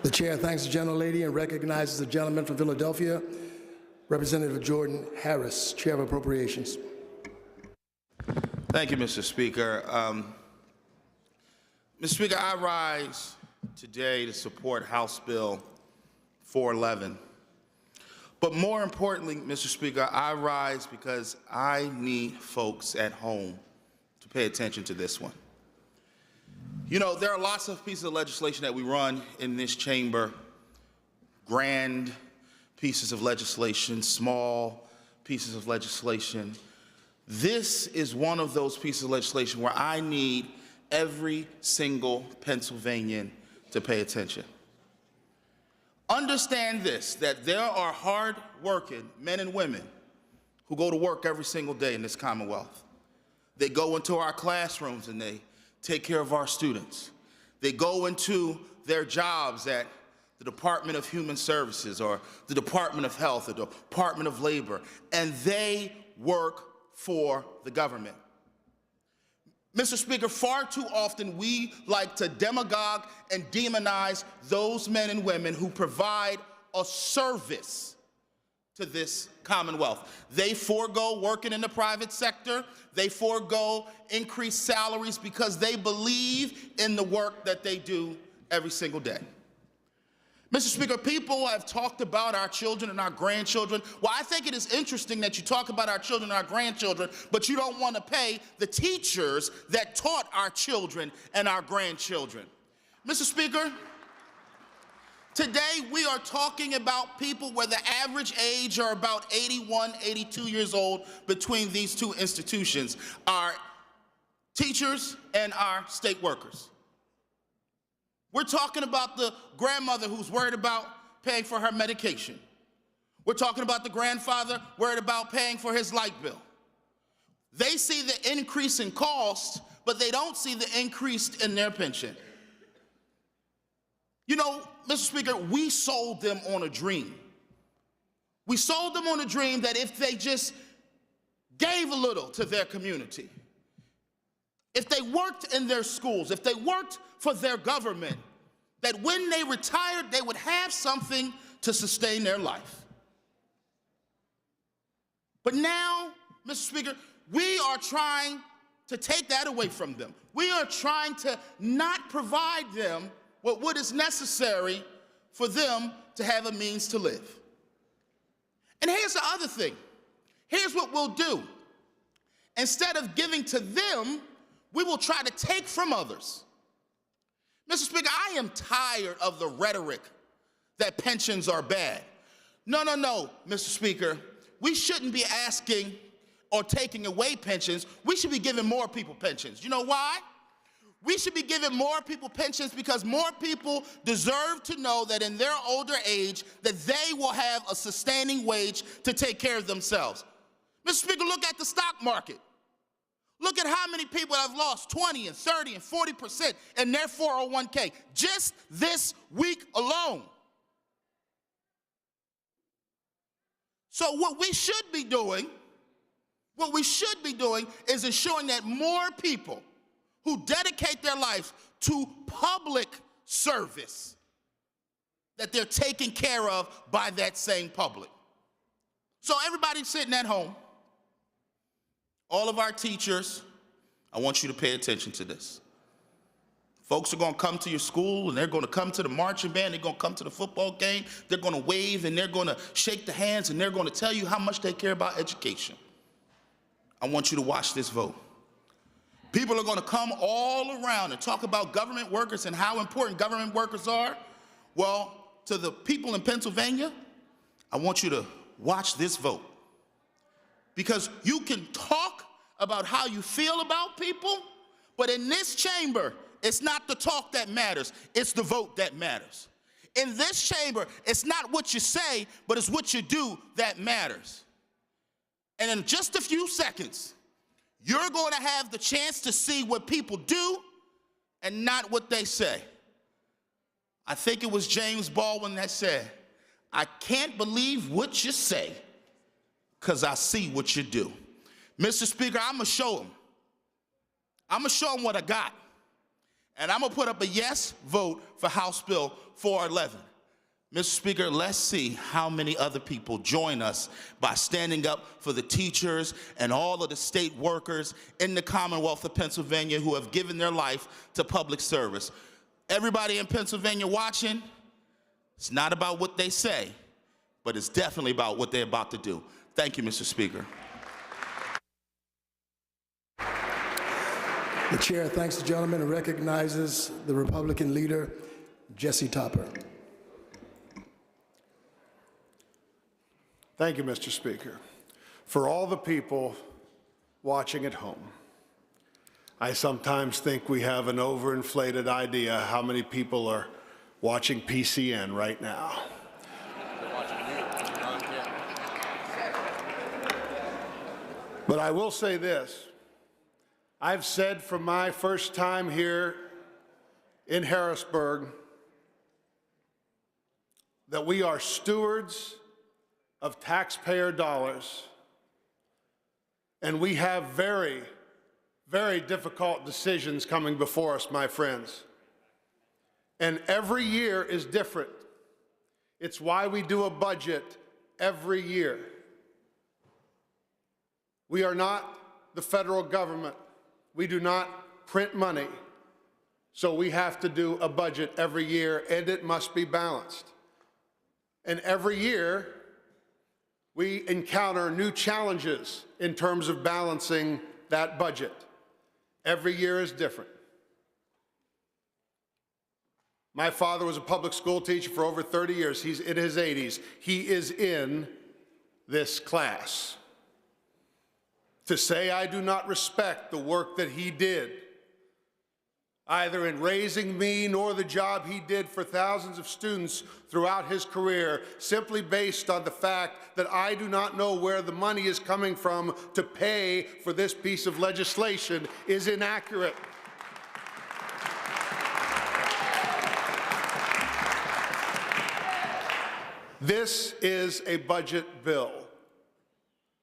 The chair thanks the gentlelady and recognizes the gentleman from Philadelphia, Representative Jordan Harris, Chair of Appropriations. Thank you, Mr. Speaker. Mr. Speaker, I rise today to support House Bill 411. But more importantly, Mr. Speaker, I rise because I need folks at home to pay attention to this one. You know, there are lots of pieces of legislation that we run in this chamber, grand pieces of legislation, small pieces of legislation. This is one of those pieces of legislation where I need every single Pennsylvanian to pay attention. Understand this, that there are hard-working men and women who go to work every single day in this Commonwealth. They go into our classrooms and they take care of our students. They go into their jobs at the Department of Human Services or the Department of Health or the Department of Labor, and they work for the government. Mr. Speaker, far too often we like to demagogue and demonize those men and women who provide a service to this Commonwealth. They forego working in the private sector. They forego increased salaries because they believe in the work that they do every single day. Mr. Speaker, people have talked about our children and our grandchildren. Well, I think it is interesting that you talk about our children and our grandchildren, but you don't want to pay the teachers that taught our children and our grandchildren. Mr. Speaker, today we are talking about people where the average age are about 81, 82 years old between these two institutions, our teachers and our state workers. We're talking about the grandmother who's worried about paying for her medication. We're talking about the grandfather worried about paying for his light bill. They see the increase in cost, but they don't see the increase in their pension. You know, Mr. Speaker, we sold them on a dream. We sold them on a dream that if they just gave a little to their community, if they worked in their schools, if they worked for their government, that when they retired, they would have something to sustain their life. But now, Mr. Speaker, we are trying to take that away from them. We are trying to not provide them with what is necessary for them to have a means to live. And here's the other thing. Here's what we'll do. Instead of giving to them, we will try to take from others. Mr. Speaker, I am tired of the rhetoric that pensions are bad. No, Mr. Speaker. We shouldn't be asking or taking away pensions. We should be giving more people pensions. You know why? We should be giving more people pensions because more people deserve to know that in their older age that they will have a sustaining wage to take care of themselves. Mr. Speaker, look at the stock market. Look at how many people have lost 20 and 30 and 40% in their 401k just this week alone. So what we should be doing is ensuring that more people who dedicate their life to public service, that they're taken care of by that same public. So everybody sitting at home, all of our teachers, I want you to pay attention to this. Folks are going to come to your school, and they're going to come to the marching band, they're going to come to the football game, they're going to wave, and they're going to shake the hands, and they're going to tell you how much they care about education. I want you to watch this vote. People are going to come all around and talk about government workers and how important government workers are. Well, to the people in Pennsylvania, I want you to watch this vote. Because you can talk about how you feel about people, But in this chamber, it's not the talk that matters, it's the vote that matters. In this chamber, it's not what you say, but it's what you do that matters. And in just a few seconds, you're going to have the chance to see what people do and not what they say. I think it was James Baldwin that said, "I can't believe what you say, because I see what you do." Mr. Speaker, I'm going to show them. I'm going to show them what I got. And I'm going to put up a yes vote for House Bill 411. Mr. Speaker, let's see how many other people join us by standing up for the teachers and all of the state workers in the Commonwealth of Pennsylvania who have given their life to public service. Everybody in Pennsylvania watching, it's not about what they say, but it's definitely about what they're about to do. Thank you, Mr. Speaker. The chair thanks the gentleman and recognizes the Republican leader, Jesse Topper. Thank you, Mr. Speaker. For all the people watching at home, I sometimes think we have an overinflated idea how many people are watching PCN right now. But I will say this. I've said from my first time here in Harrisburg that we are stewards of taxpayer dollars, and we have very, very difficult decisions coming before us, my friends. And every year is different. It's why we do a budget every year. We are not the federal government. We do not print money. So we have to do a budget every year, and it must be balanced. And every year, we encounter new challenges in terms of balancing that budget. Every year is different. My father was a public school teacher for over 30 years. He's in his 80s. He is in this class. To say I do not respect the work that he did, either in raising me nor the job he did for thousands of students throughout his career, simply based on the fact that I do not know where the money is coming from to pay for this piece of legislation, is inaccurate. This is a budget bill.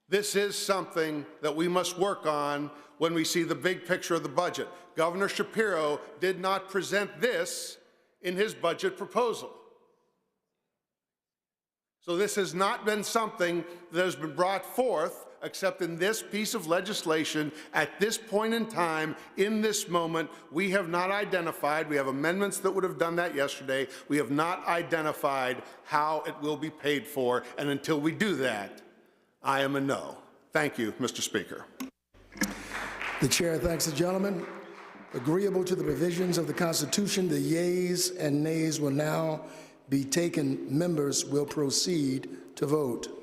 This is something that we must work on when we see the big picture of the budget. Governor Shapiro did not present this in his budget proposal. So this has not been something that has been brought forth except in this piece of legislation at this point in time, in this moment. We have not identified, we have amendments that would have done that yesterday, we have not identified how it will be paid for, and until we do that, I am a no. Thank you, Mr. Speaker. The chair thanks the gentleman. Agreeable to the provisions of the Constitution, the yeas and nays will now be taken. Members will proceed to vote.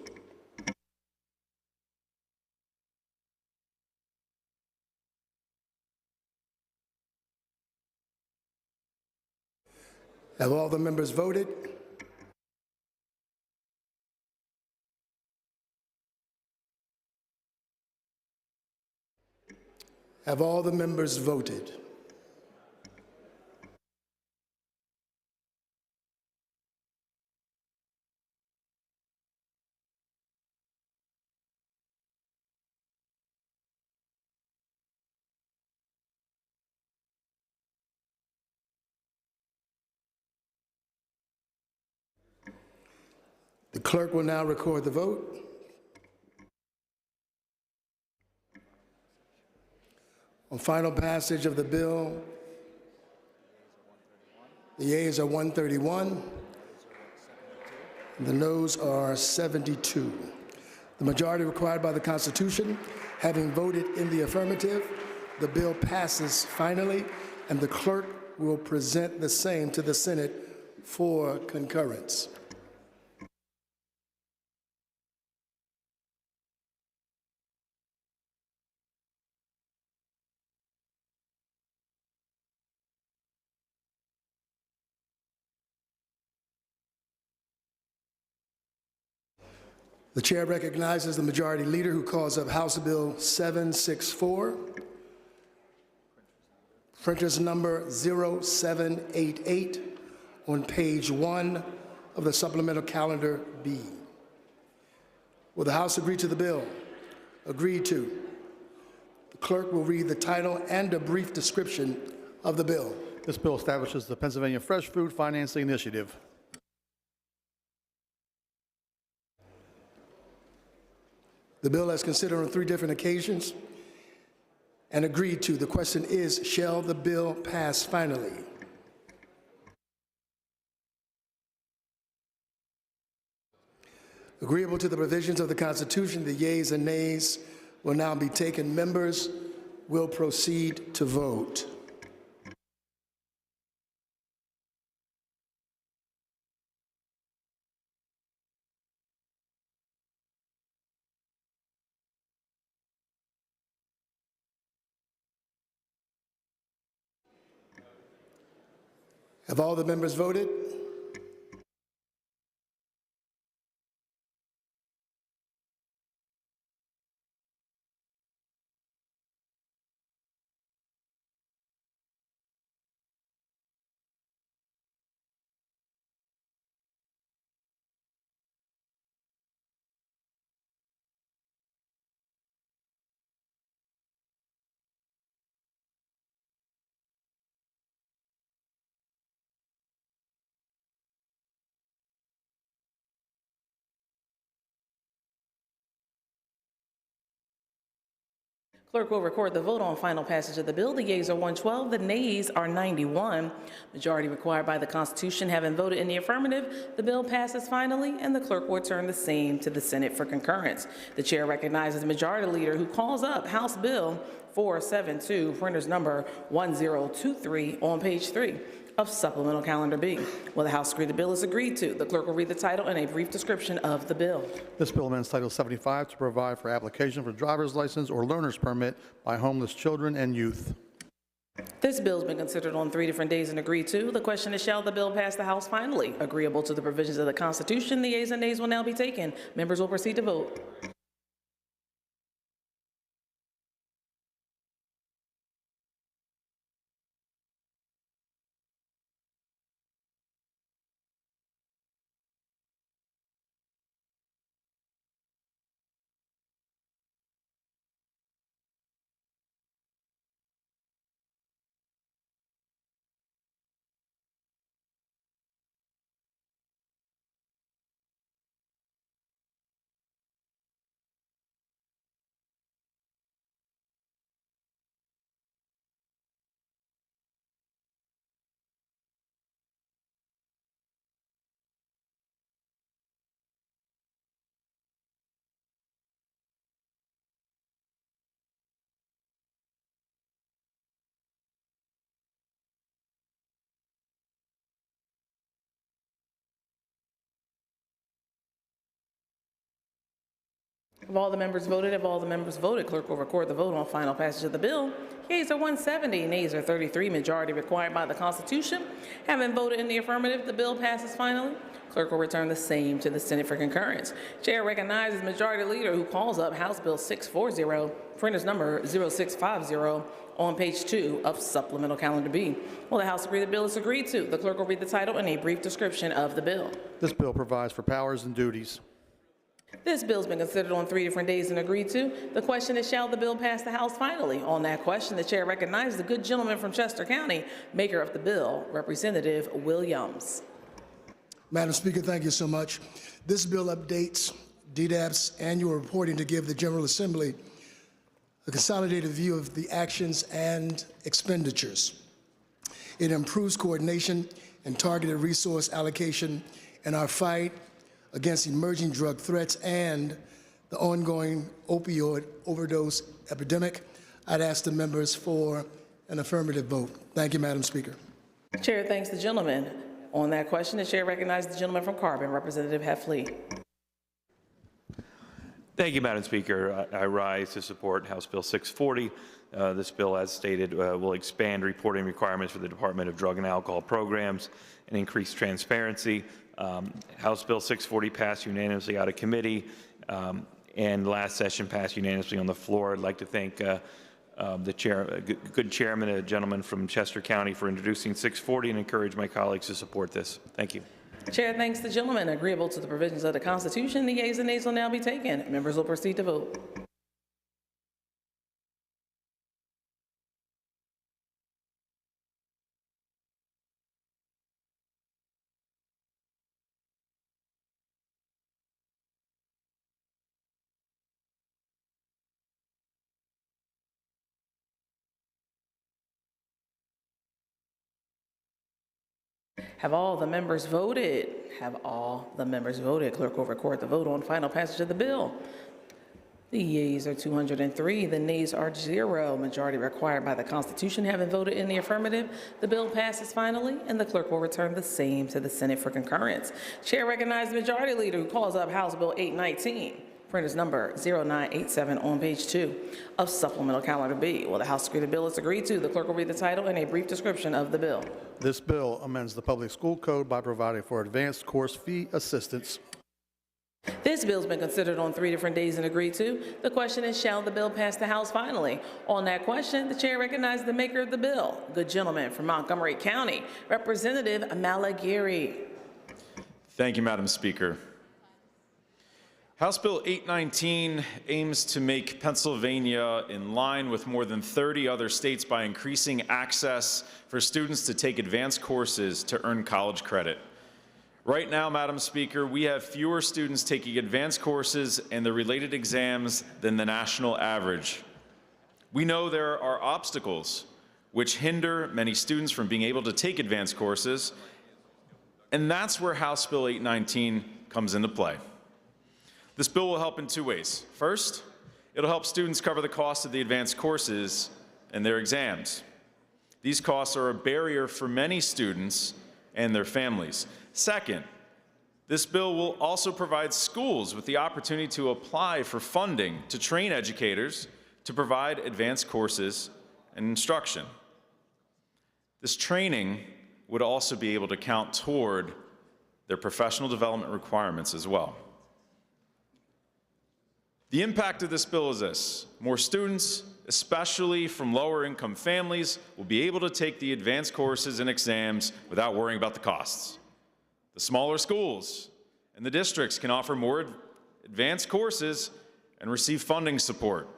Have all the members voted? Have all the members voted? The clerk will now record the vote. On final passage of the bill, the yeas are 131, and the noes are 72. The majority required by the Constitution, having voted in the affirmative, the bill passes finally, and the clerk will present the same to the Senate for concurrence. The chair recognizes the majority leader who calls up House Bill 764, printer's number 0788, on page 1 of the supplemental calendar B. Will the House agree to the bill? Agreed to. The clerk will read the title and a brief description of the bill. This bill establishes the Pennsylvania Fresh Food Financing Initiative. The bill has considered on 3 different occasions and agreed to. The question is, shall the bill pass finally? Agreeable to the provisions of the Constitution, the yeas and nays will now be taken. Members will proceed to vote. Have all the members voted? Clerk will record the vote on final passage of the bill. The yeas are 112, the nays are 91. Majority required by the Constitution having voted in the affirmative, the bill passes finally, and the clerk will return the same to the Senate for concurrence. The chair recognizes the majority leader who calls up House Bill 472, printer's number 1023, on page 3 of supplemental calendar B. Will the House agree the bill is agreed to? The clerk will read the title and a brief description of the bill. This bill amends Title 75 to provide for application for driver's license or learner's permit by homeless children and youth. This bill has been considered on 3 different days and agreed to. The question is, shall the bill pass the House finally? Agreeable to the provisions of the Constitution, the yeas and nays will now be taken. Members will proceed to vote. Have all the members voted? Have all the members voted? Clerk will record the vote on final passage of the bill. Yeas are 170, nays are 33. Majority required by the Constitution. Having voted in the affirmative, the bill passes finally. Clerk will return the same to the Senate for concurrence. Chair recognizes Majority Leader who calls up House Bill 640, printer's number 0650, on page 2 of supplemental calendar B. Will the House agree the bill is agreed to? The clerk will read the title and a brief description of the bill. This bill provides for powers and duties. This bill's been considered on 3 different days and agreed to. The question is, shall the bill pass the House finally? On that question, the chair recognizes the good gentleman from Chester County, maker of the bill, Representative Williams. Madam Speaker, thank you so much. This bill updates DDAP's annual reporting to give the General Assembly a consolidated view of the actions and expenditures. It improves coordination and targeted resource allocation in our fight against emerging drug threats and the ongoing opioid overdose epidemic. I'd ask the members for an affirmative vote. Thank you, Madam Speaker. Chair thanks the gentleman. On that question, the chair recognizes the gentleman from Carbon, Representative Heffley. Thank you, Madam Speaker. I rise to support House Bill 640. This bill, as stated, will expand reporting requirements for the Department of Drug and Alcohol Programs and increase transparency. House Bill 640 passed unanimously out of committee. And last session passed unanimously on the floor. I'd like to thank the chair, good chairman, a gentleman from Chester County, for introducing 640 and encourage my colleagues to support this. Thank you. Chair thanks the gentleman. Agreeable to the provisions of the Constitution, the yeas and nays will now be taken. Members will proceed to vote. Have all the members voted? Have all the members voted? Clerk will record the vote on final passage of the bill. The yeas are 203, the nays are 0. Majority required by the Constitution having voted in the affirmative, the bill passes finally, and the clerk will return the same to the Senate for concurrence. Chair recognizes the Majority Leader who calls up House Bill 819. Printers number 0987 on page 2 of Supplemental Calendar B. Will the House agree the bill is agreed to? The clerk will read the title and a brief description of the bill. This bill amends the Public School Code by providing for advanced course fee assistance. This bill's been considered on 3 different days and agreed to. The question is, shall the bill pass the House finally? On that question, the chair recognizes the maker of the bill, good gentleman from Montgomery County, Representative Malagiri. Thank you, Madam Speaker. House Bill 819 aims to make Pennsylvania in line with more than 30 other states by increasing access for students to take advanced courses to earn college credit. Right now, Madam Speaker, we have fewer students taking advanced courses and the related exams than the national average. We know there are obstacles which hinder many students from being able to take advanced courses, and that's where House Bill 819 comes into play. This bill will help in 2 ways. First, it'll help students cover the cost of the advanced courses and their exams. These costs are a barrier for many students and their families. Second, this bill will also provide schools with the opportunity to apply for funding to train educators to provide advanced courses and instruction. This training would also be able to count toward their professional development requirements as well. The impact of this bill is this: more students, especially from lower income families, will be able to take the advanced courses and exams without worrying about the costs. The smaller schools and the districts can offer more advanced courses and receive funding support.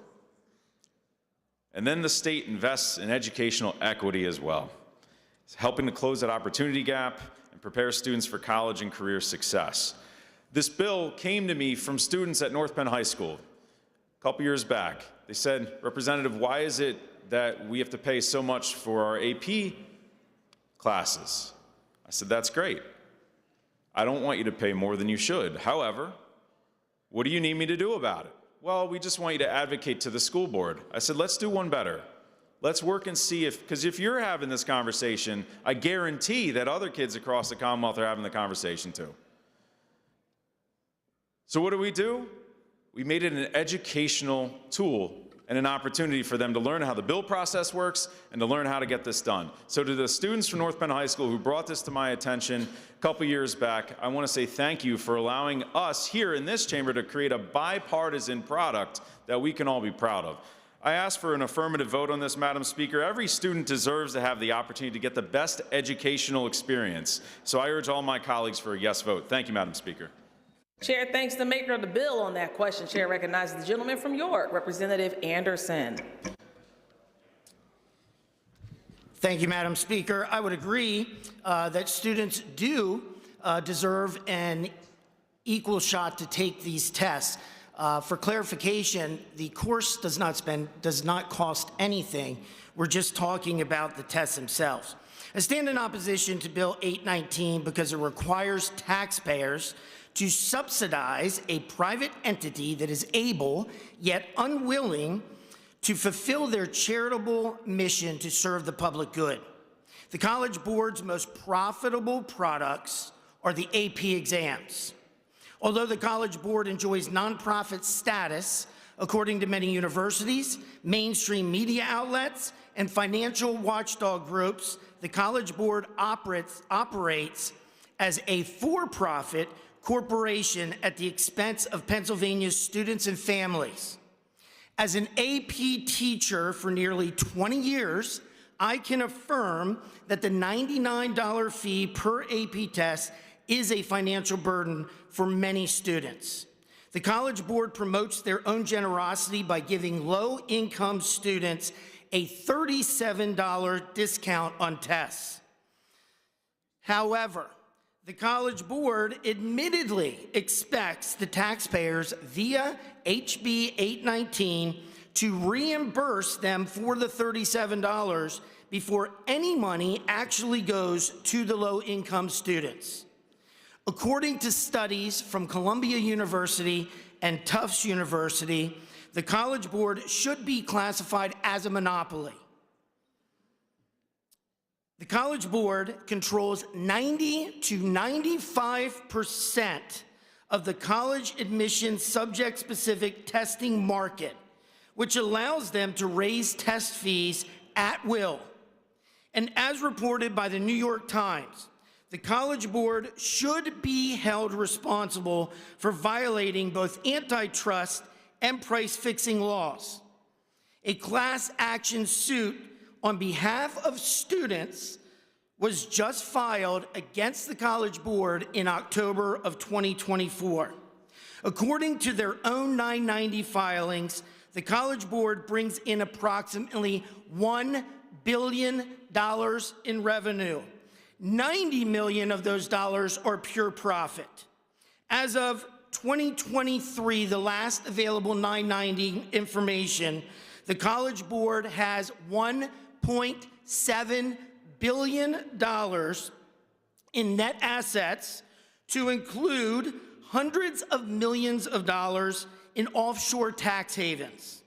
And then the state invests in educational equity as well, helping to close that opportunity gap and prepare students for college and career success. This bill came to me from students at North Penn High School a couple years back. They said, "Representative, why is it that we have to pay so much for our AP classes?" I said, "That's great. I don't want you to pay more than you should. However, what do you need me to do about it?" "Well, we just want you to advocate to the school board." I said, "Let's do one better. Let's work and see because if you're having this conversation, I guarantee that other kids across the Commonwealth are having the conversation too." So what do? We made it an educational tool and an opportunity for them to learn how the bill process works and to learn how to get this done. So to the students from North Penn High School who brought this to my attention a couple years back, I want to say thank you for allowing us here in this chamber to create a bipartisan product that we can all be proud of. I ask for an affirmative vote on this, Madam Speaker. Every student deserves to have the opportunity to get the best educational experience. So I urge all my colleagues for a yes vote. Thank you, Madam Speaker. Chair thanks the maker of the bill on that question. Chair recognizes the gentleman from York, Representative Anderson. Thank you, Madam Speaker. I would agree that students do deserve an equal shot to take these tests. For clarification, the course does not cost anything. We're just talking about the tests themselves. I stand in opposition to Bill 819 because it requires taxpayers to subsidize a private entity that is able, yet unwilling, to fulfill their charitable mission to serve the public good. The College Board's most profitable products are the AP exams. Although the College Board enjoys nonprofit status, according to many universities, mainstream media outlets, and financial watchdog groups, the College Board operates as a for-profit corporation at the expense of Pennsylvania's students and families. As an AP teacher for nearly 20 years, I can affirm that the $99 fee per AP test is a financial burden for many students. The College Board promotes their own generosity by giving low-income students a $37 discount on tests. However, the College Board admittedly expects the taxpayers via HB 819 to reimburse them for the $37 before any money actually goes to the low-income students. According to studies from Columbia University and Tufts University, the College Board should be classified as a monopoly. The College Board controls 90 to 95% of the college admission subject-specific testing market, which allows them to raise test fees at will. And as reported by the New York Times, the College Board should be held responsible for violating both antitrust and price-fixing laws. A class action suit on behalf of students was just filed against the College Board in October of 2024. According to their own 990 filings, the College Board brings in approximately $1 billion in revenue. 90 million of those dollars are pure profit. As of 2023, the last available 990 information, the College Board has $1.7 billion in net assets, to include hundreds of millions of dollars in offshore tax havens.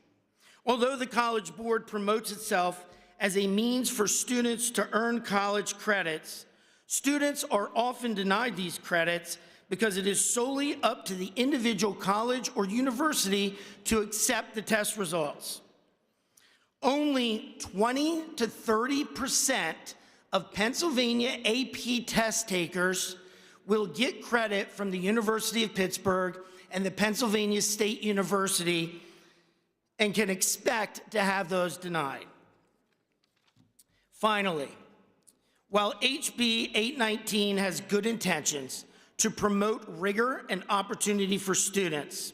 Although the College Board promotes itself as a means for students to earn college credits, students are often denied these credits because it is solely up to the individual college or university to accept the test results. Only 20 to 30% of Pennsylvania AP test takers will get credit from the University of Pittsburgh and the Pennsylvania State University and can expect to have those denied. Finally, while HB 819 has good intentions to promote rigor and opportunity for students,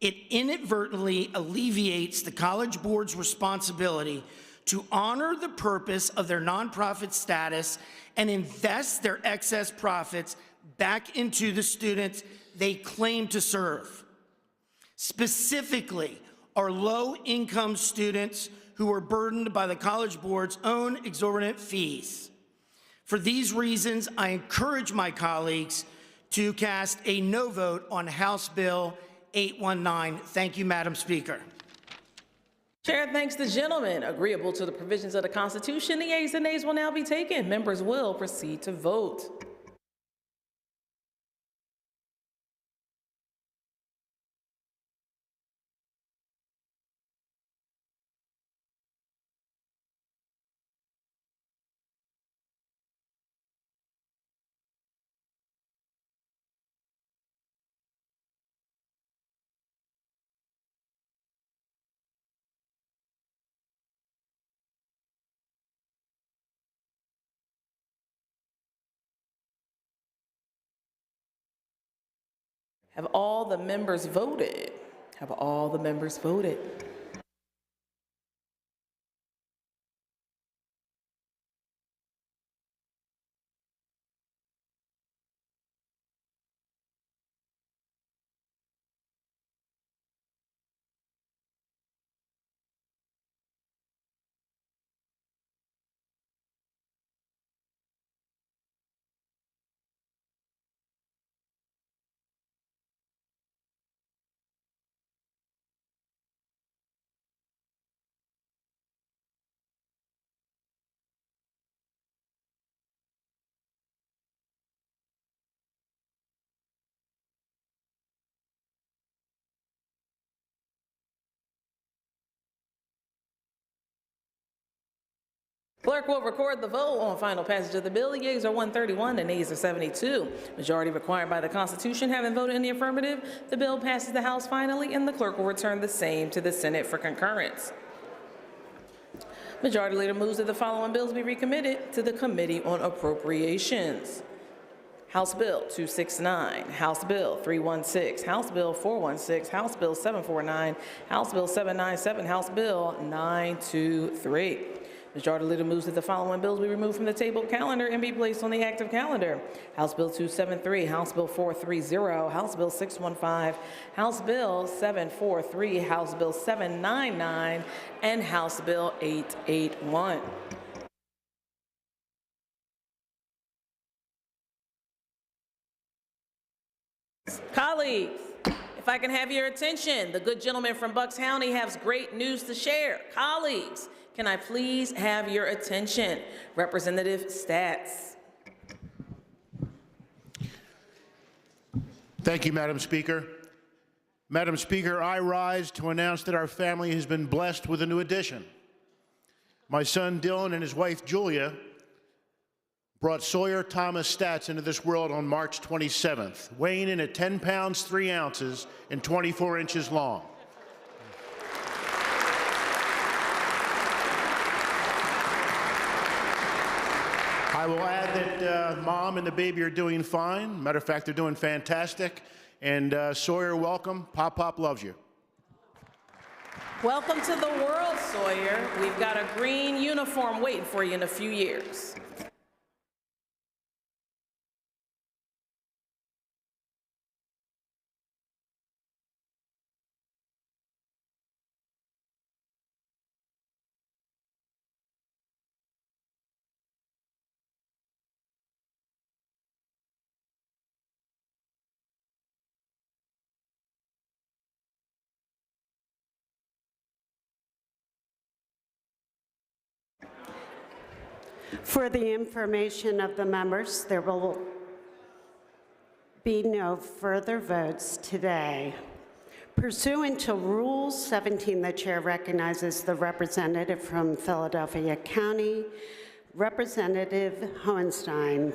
it inadvertently alleviates the College Board's responsibility to honor the purpose of their nonprofit status and invest their excess profits back into the students they claim to serve. Specifically, our low-income students who are burdened by the College Board's own exorbitant fees. For these reasons, I encourage my colleagues to cast a no vote on House Bill 819. Thank you, Madam Speaker. Chair thanks the gentleman. Agreeable to the provisions of the Constitution, the yeas and nays will now be taken. Members will proceed to vote. Have all the members voted? Have all the members voted? Clerk will record the vote on final passage of the bill. The yeas are 131, the nays are 72. Majority required by the Constitution having voted in the affirmative, the bill passes the House finally, and the clerk will return the same to the Senate for concurrence. Majority Leader moves that the following bills be recommitted to the Committee on Appropriations. House Bill 269, House Bill 316, House Bill 416, House Bill 749, House Bill 797, House Bill 923. Majority Leader moves that the following bills be removed from the tabled calendar and be placed on the active calendar. House Bill 273, House Bill 430, House Bill 615, House Bill 743, House Bill 799, and House Bill 881. Colleagues, if I can have your attention, the good gentleman from Bucks County has great news to share. Colleagues, can I please have your attention? Representative Stats. Thank you, Madam Speaker. Madam Speaker, I rise to announce that our family has been blessed with a new addition. My son Dylan and his wife Julia brought Sawyer Thomas Stats into this world on March 27th, weighing in at 10 pounds, 3 ounces and 24 inches long. I will add that Mom and the baby are doing fine. Matter of fact, they're doing fantastic. And Sawyer, welcome. Pop loves you. Welcome to the world, Sawyer. We've got a green uniform waiting for you in a few years. For the information of the members, there will be no further votes today. Pursuant to Rule 17, the chair recognizes the representative from Philadelphia County, Representative Hohenstein,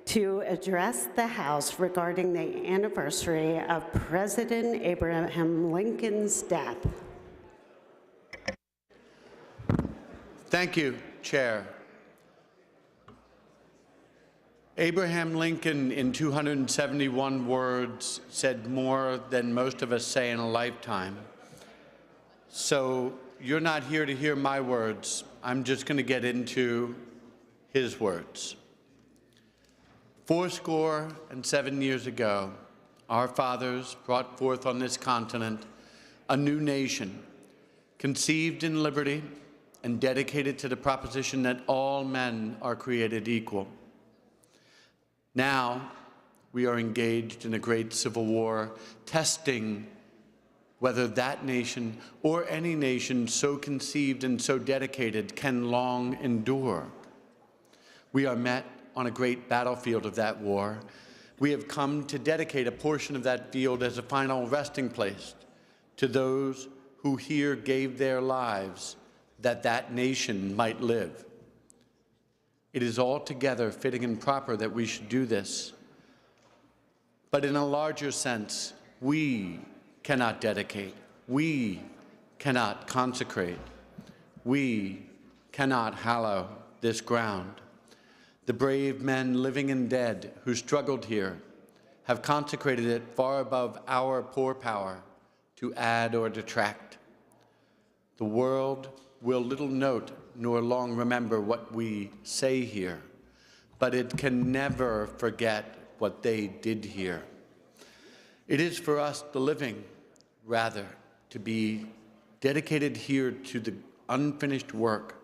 to address the House regarding the anniversary of President Abraham Lincoln's death. Thank you, Chair. Abraham Lincoln, in 271 words, said more than most of us say in a lifetime. So you're not here to hear my words. I'm just going to get into his words. 77 years ago, our fathers brought forth on this continent a new nation, conceived in liberty and dedicated to the proposition that all men are created equal. Now, we are engaged in a great civil war, testing whether that nation or any nation so conceived and so dedicated can long endure. We are met on a great battlefield of that war. We have come to dedicate a portion of that field as a final resting place to those who here gave their lives that that nation might live. It is altogether fitting and proper that we should do this. But in a larger sense, we cannot dedicate, we cannot consecrate, we cannot hallow this ground. The brave men living and dead who struggled here have consecrated it far above our poor power to add or detract. The world will little note nor long remember what we say here, but it can never forget what they did here. It is for us, the living, rather, to be dedicated here to the unfinished work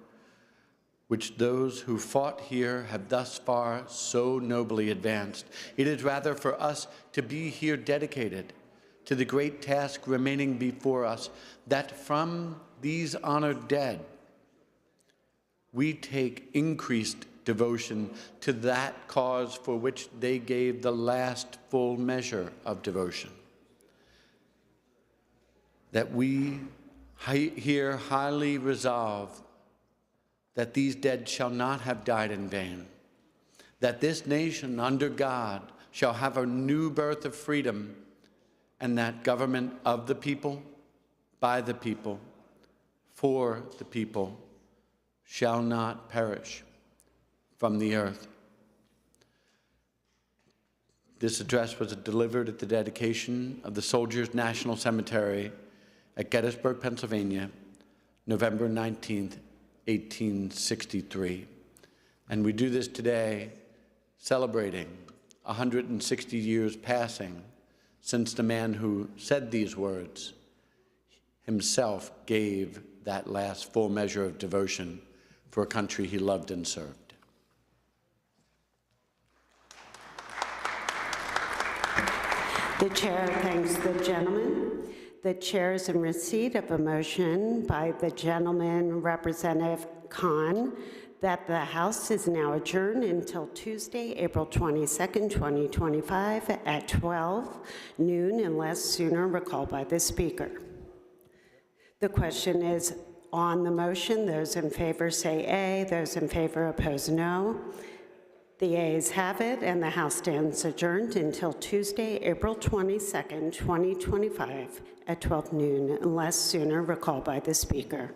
which those who fought here have thus far so nobly advanced. It is rather for us to be here dedicated to the great task remaining before us, that from these honored dead, we take increased devotion to that cause for which they gave the last full measure of devotion. That we here highly resolve that these dead shall not have died in vain, that this nation under God shall have a new birth of freedom, and that government of the people, by the people, for the people, shall not perish from the earth. This address was delivered at the dedication of the Soldiers National Cemetery at Gettysburg, Pennsylvania, November 19th, 1863. And we do this today celebrating 160 years passing since the man who said these words himself gave that last full measure of devotion for a country he loved and served. The chair thanks the gentleman. The chair is in receipt of a motion by the gentleman, Representative Khan, that the House is now adjourned until Tuesday, April 22nd, 2025 at 12 noon unless sooner recalled by the Speaker. The question is on the motion. Those in favor say aye. Those in favor oppose no. The ayes have it, and the House stands adjourned until Tuesday, April 22nd, 2025 at 12 noon unless sooner recalled by the Speaker.